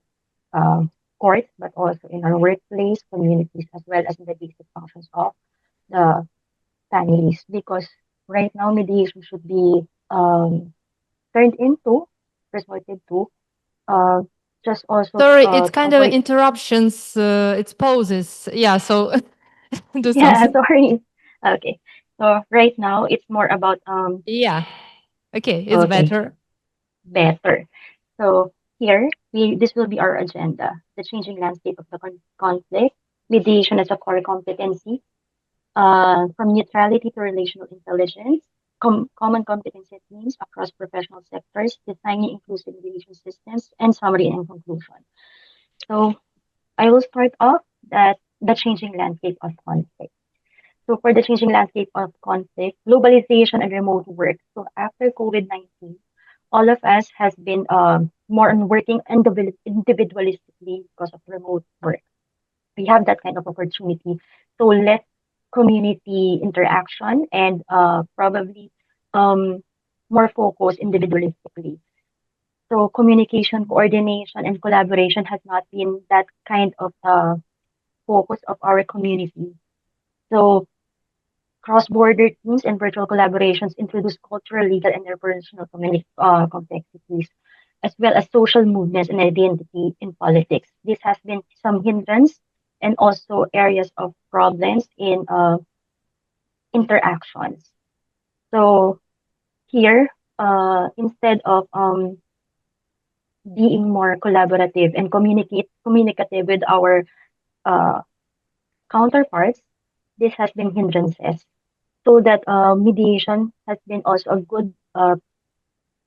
courts, but also in our workplace, communities, as well as in the basic functions of the families. Because right now mediation should be turned into, resorted to, uh, just also Sorry, it's to kind of avoid. interruptions. It's pauses. Yeah, so do Yeah, something. sorry. Okay. So right now it's more about Yeah. Okay, it's okay, better. better. So here we this will be our agenda. The changing landscape of the conflict, mediation as a core competency, from neutrality to relational intelligence, common competency teams across professional sectors, designing inclusive mediation systems, and summary and conclusion. So I will start off that the changing landscape of conflict. So for the changing landscape of conflict, globalization and remote work. So after COVID-19, all of us has been more on working individualistically because of remote work. We have that kind of opportunity. So less community interaction and probably um, more focus individualistically. So communication, coordination, and collaboration has not been that kind of focus of our community. So cross-border teams and virtual collaborations introduce cultural, legal, and interpersonal complexities, as well as social movements and identity in politics. This has been some hindrance and also areas of problems in interactions. So here, instead of being more collaborative and communicative with our uh, counterparts, this has been hindrances. So that mediation has been also a good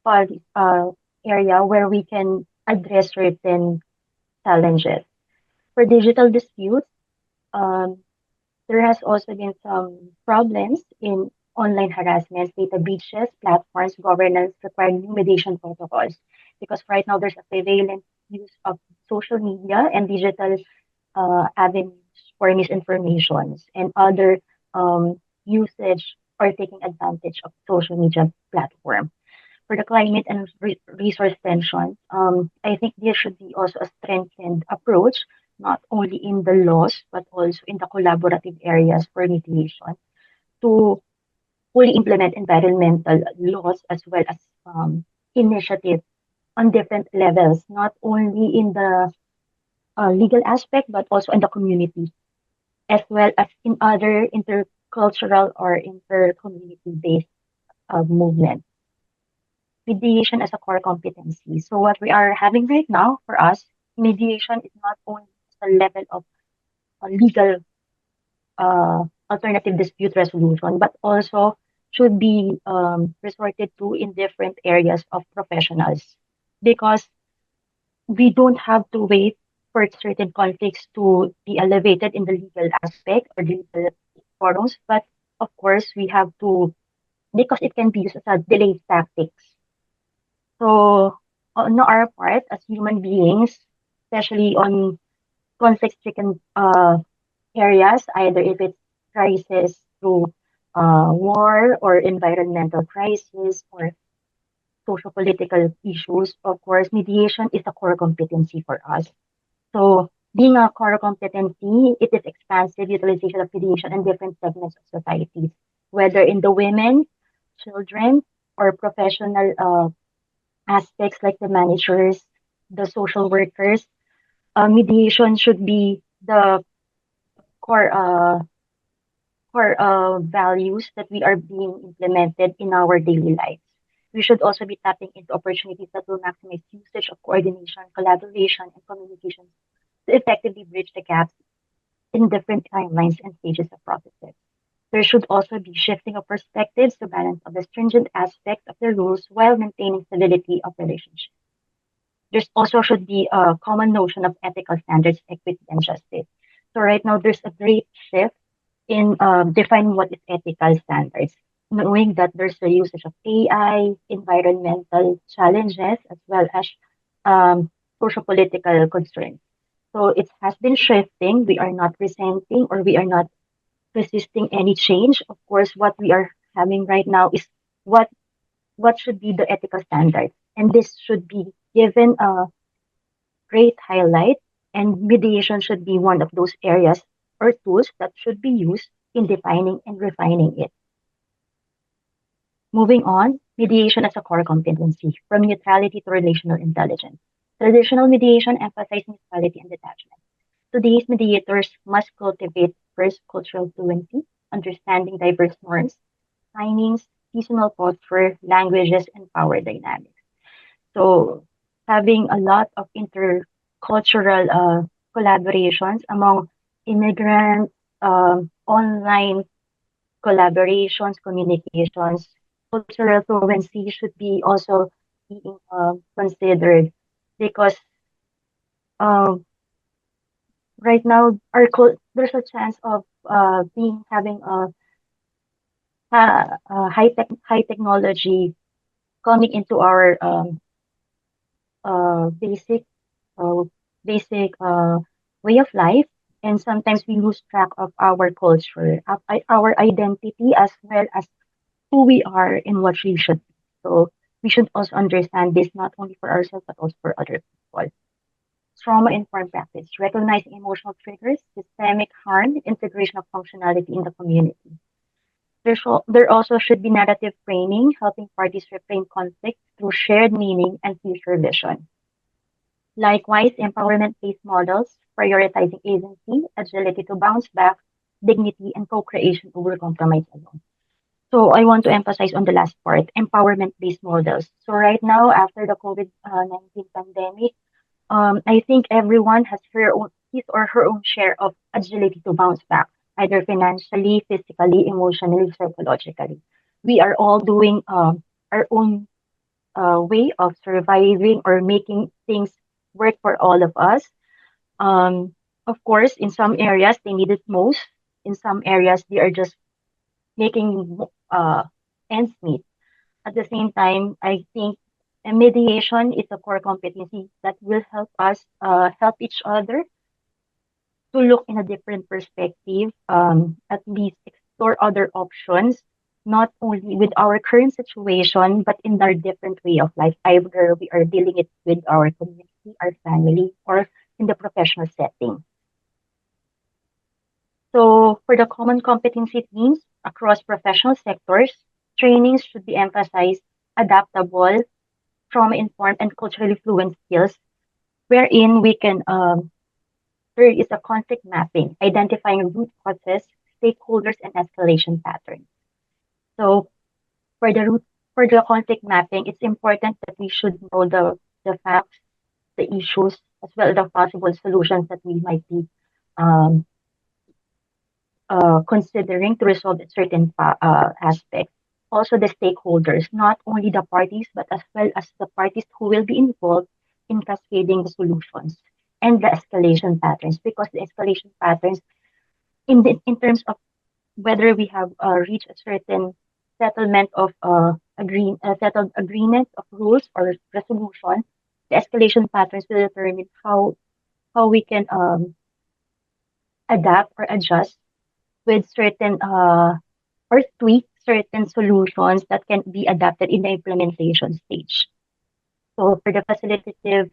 area where we can address certain challenges. For digital disputes, um, there has also been some problems in online harassment, data breaches, platforms, governance require new mediation protocols. Because right now there's a prevalent use of social media and digital avenues for misinformations and other usage or taking advantage of social media platform. For the climate and resource tension, I think there should be also a strengthened approach, not only in the laws, but also in the collaborative areas for mitigation to fully implement environmental laws as well as initiatives on different levels, not only in the legal aspect, but also in the community, as well as in other intercultural or inter-community based movements. Mediation as a core competency. So what we are having right now for us, mediation is not only the level of legal alternative dispute resolution, but also should be resorted to in different areas of professionals because we don't have to wait for certain conflicts to be elevated in the legal aspect or legal forums, but of course we have to because it can be used as a delay tactics. So on our part as human beings, especially on conflict-stricken areas, either if it's crisis through war or environmental crisis or social political issues, of course, mediation is a core competency for us. So being a core competency, it is expansive utilization of mediation in different segments of society, whether in the women, children, or professional aspects like the managers, the social workers. Mediation should be the core values that we are being implemented in our daily lives. We should also be tapping into opportunities that will maximize usage of coordination, collaboration, and communication to effectively bridge the gaps in different timelines and stages of processes. There should also be shifting of perspectives to balance of the stringent aspects of the rules while maintaining stability of relationships. There's also should be a common notion of ethical standards, equity, and justice. So right now, there's a great shift in defining what is ethical standards, knowing that there's the usage of AI, environmental challenges, as well as social political concerns. So it has been shifting. We are not resenting or we are not resisting any change. Of course, what we are having right now is what what should be the ethical standards, and this should be given a great highlight. And mediation should be one of those areas or tools that should be used in defining and refining it. Moving on, mediation as a core competency, from neutrality to relational intelligence. Traditional mediation emphasizes neutrality and detachment. Today's mediators must cultivate first cultural fluency, understanding diverse norms, timings, seasonal culture, languages, and power dynamics. So having a lot of intercultural collaborations among immigrants, online collaborations, communications, cultural fluency should be also being considered because um, right now there's a chance of being having a high technology coming into our uh, basic uh, basic way of life, and sometimes we lose track of our culture, of our identity, as well as who we are and what we should be. So we should also understand this not only for ourselves but also for other people. Trauma informed practice, recognizing emotional triggers, systemic harm, integration of functionality in the community. There also should be narrative framing, helping parties reframe conflict through shared meaning and future vision. Likewise, empowerment-based models, prioritizing agency, agility to bounce back, dignity, and co-creation over compromise alone. So I want to emphasize on the last part, empowerment-based models. So right now, after the COVID-19 pandemic, I think everyone has his or her own share of agility to bounce back, either financially, physically, emotionally, psychologically. We are all doing our own way of surviving or making things work for all of us. Of course, in some areas they need it most. In some areas they are just making ends meet. At the same time, I think mediation is a core competency that will help us help each other to look in a different perspective, at least explore other options, not only with our current situation, but in our different way of life, either we are dealing it with our community, our family, or in the professional setting. So for the common competency themes across professional sectors, trainings should be emphasized adaptable, trauma-informed, and culturally fluent skills, wherein we can there is a conflict mapping, identifying root causes, stakeholders, and escalation patterns. So for the conflict mapping, it's important that we should know the facts, the issues, as well as the possible solutions that we might be um, considering to resolve a certain aspect. Also, the stakeholders, not only the parties, but as well as the parties who will be involved in cascading the solutions and the escalation patterns, because the escalation patterns in terms of whether we have reached a certain settlement of settled agreement of rules or resolution, the escalation patterns will determine how we can adapt or adjust with certain or tweak certain solutions that can be adapted in the implementation stage. So for the facilitative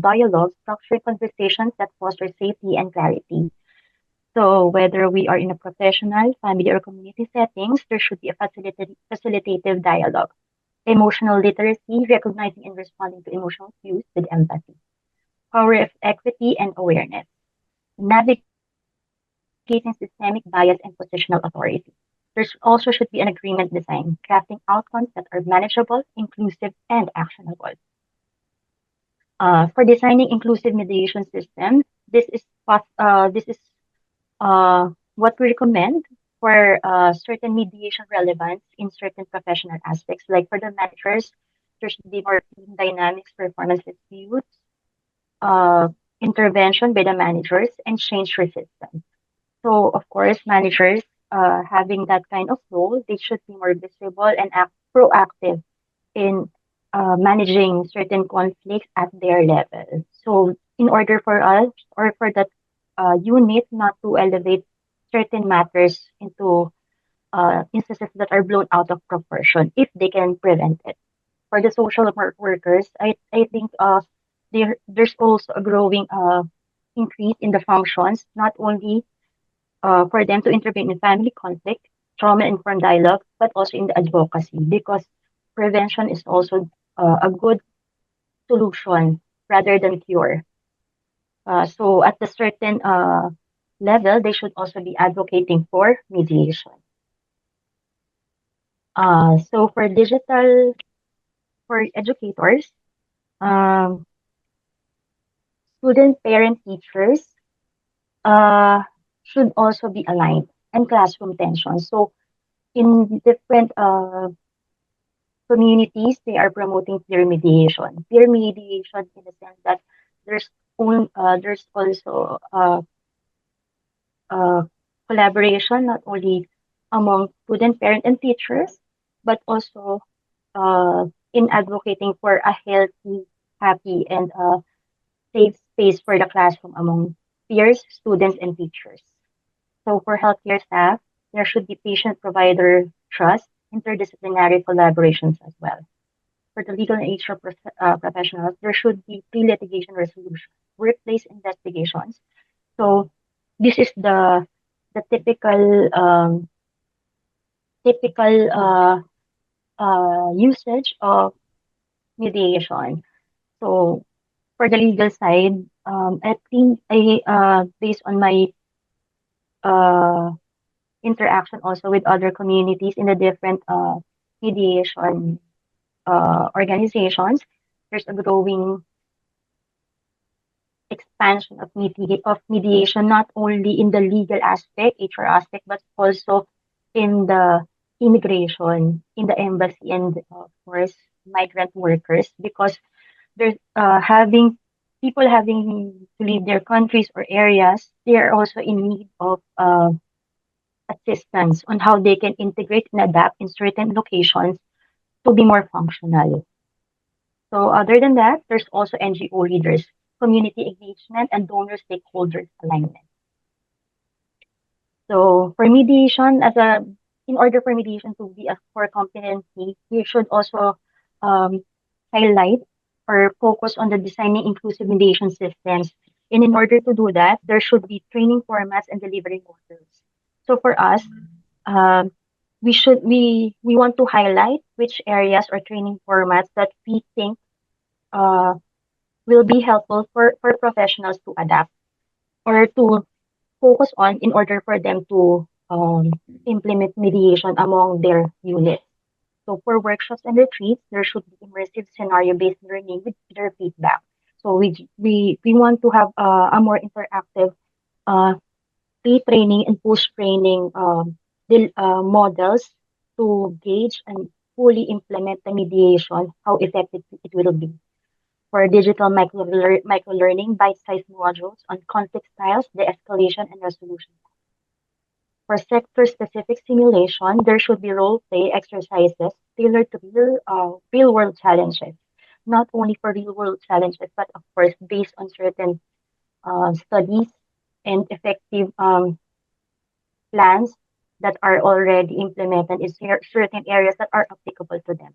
dialogue, structure conversations that foster safety and clarity. So whether we are in a professional, family, or community settings, there should be a facilitative dialogue. Emotional literacy, recognizing and responding to emotional cues with empathy. Power of equity and awareness. Navigating systemic bias and positional authority. There also should be an agreement design, crafting outcomes that are manageable, inclusive, and actionable. For designing inclusive mediation system, this is what we recommend for certain mediation relevance in certain professional aspects. Like for the managers, there should be more team dynamics, performance disputes, uh, intervention by the managers, and change resistance. So, of course, managers having that kind of role, they should be more visible and proactive in managing certain conflicts at their level. So, in order for us or for that unit not to elevate certain matters into instances that are blown out of proportion, if they can prevent it. For the social workers, I think there's also a growing increase in the functions, not only for them to intervene in family conflict, trauma-informed dialogue, but also in the advocacy, because prevention is also a good solution rather than cure. So at a certain level, they should also be advocating for mediation. So for educators, um, student, parent, teachers uh, should also be aligned, and classroom tension. So in different communities, they are promoting peer mediation. Peer mediation in the sense that there's also uh, collaboration not only among student, parent, and teachers, but also in advocating for a healthy, happy, and safe space for the classroom among peers, students, and teachers. So for healthcare staff, there should be patient-provider trust, interdisciplinary collaborations as well. For the legal and HR professionals, there should be pre-litigation resolution, workplace investigations. So this is the typical usage of mediation. So for the legal side, I think based on my uh, interaction also with other communities in the different mediation organizations, there's a growing expansion of mediation, not only in the legal aspect, HR aspect, but also in the immigration, in the embassy, and of course migrant workers, because there's having people having to leave their countries or areas, they are also in need of assistance on how they can integrate and adapt in certain locations to be more functional. So other than that, there's also NGO leaders, community engagement, and donor stakeholders alignment. So for mediation, in order for mediation to be a core competency, we should also um, highlight or focus on the designing inclusive mediation systems. And in order to do that, there should be training formats and delivery models. So for us, um, we want to highlight which areas or training formats that we think uh, will be helpful for professionals to adapt or to focus on in order for them to implement mediation among their units. So for workshops and retreats, there should be immersive scenario-based learning with peer feedback. So we want to have a more interactive uh, pre-training and post-training models to gauge and fully implement the mediation, how effective it will be. For digital micro-learning, bite-sized modules on conflict styles, de-escalation, and resolution. For sector-specific simulation, there should be role-play exercises tailored to real-world challenges. Not only for real-world challenges, but of course based on certain studies and effective plans that are already implemented in certain areas that are applicable to them.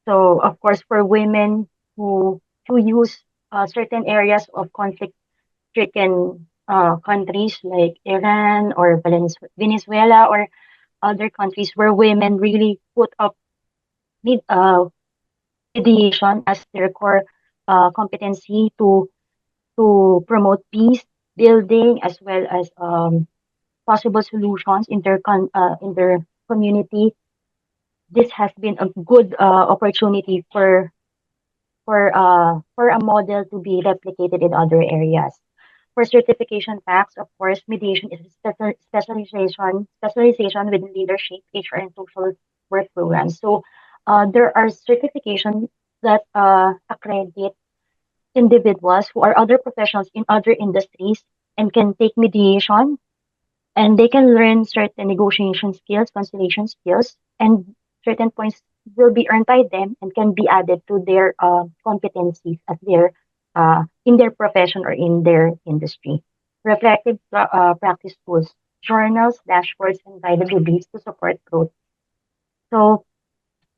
So of course, for women who use certain areas of conflict-stricken countries like Iran or Venezuela or other countries where women really put up med, mediation as their core competency to promote peace building as well as possible solutions in their community. This has been a good opportunity for a model to be replicated in other areas. For certification packs, of course, mediation is a specialization within leadership, HR, and social work programs. So there are certifications that accredit individuals who are other professionals in other industries and can take mediation, and they can learn certain negotiation skills, conciliation skills, and certain points will be earned by them and can be added to their competencies as their in their profession or in their industry. Reflective practice tools, journals, dashboards, and guided reviews to support growth. So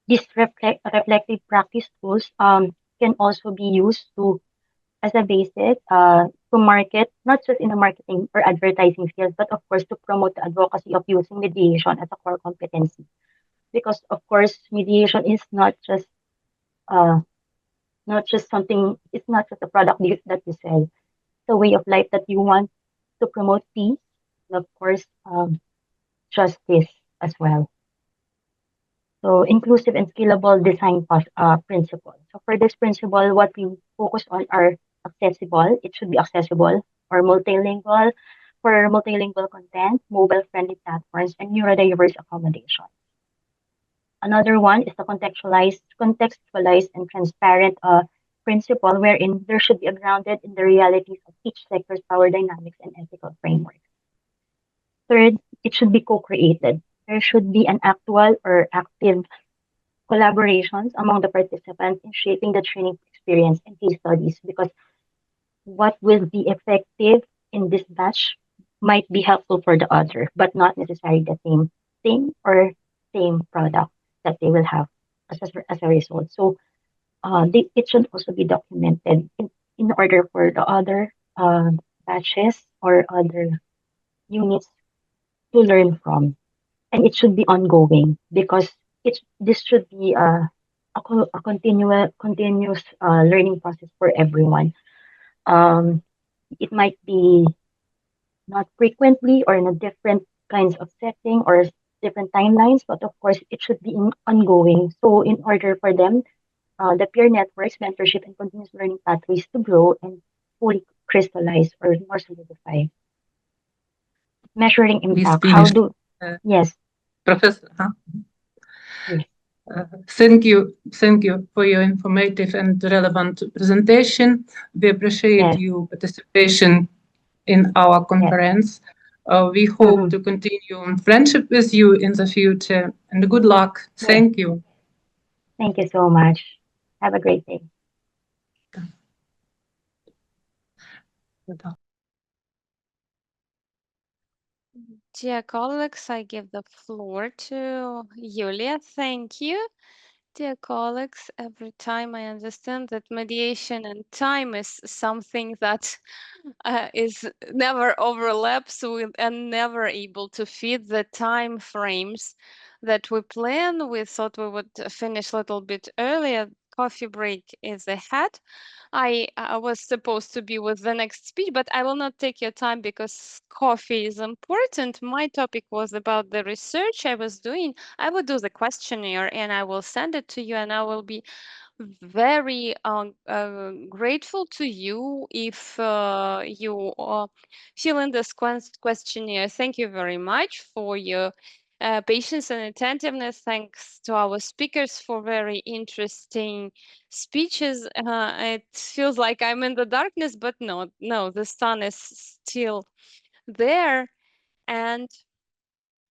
these reflective practice tools can also be used to as a basis to market, not just in the marketing or advertising field, but of course to promote the advocacy of using mediation as a core competency. Because of course, mediation is uh, not just something. It's not just a product that you sell. It's a way of life that you want to promote peace, and of course, justice as well. So inclusive and scalable design principle. So for this principle, what we focus on are accessible. It should be accessible or multilingual for multilingual content, mobile-friendly platforms, and neurodiverse accommodation. Another one is the contextualized and transparent principle wherein there should be a grounded in the realities of each sector's power dynamics and ethical framework. Third, it should be co-created. There should be an actual or active collaborations among the participants in shaping the training experience and case studies, because what will be effective in this batch might be helpful for the other, but not necessarily the same thing or same product that they will have as a result. So it should also be documented in order for the other batches or other units to learn from. And it should be ongoing because this should be a continuous learning process for everyone. Um, it might be not frequently or in a different kinds of setting or different timelines, but of course it should be ongoing. So in order for them, the peer networks, mentorship, and continuous learning pathways to grow and fully crystallize or more solidify. Measuring Please impact. finish. Yes, Professor, huh? yes. Thank you for your informative and relevant presentation. We appreciate Yes. your participation in our conference. We hope to continue friendship with you in the future, and good luck. Thank you. Thank you so much. Have a great day. Dear colleagues, I give the floor to Yulia. Thank you. Dear colleagues, every time I understand that mediation and time is something that is never overlaps with and never able to fit the time frames that we plan. We thought we would finish a little bit earlier. Coffee break is ahead. I was supposed to be with the next speech, but I will not take your time because coffee is important. My topic was about the research I was doing. I will do the questionnaire and I will send it to you, and I will be very grateful to you if you fill in this questionnaire. Thank you very much for your patience and attentiveness. Thanks to our speakers for very interesting speeches. It feels like I'm in the darkness, but no, the sun is still there. And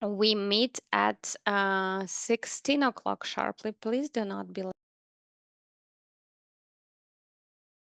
we meet at 16 o'clock sharply. Please do not be late.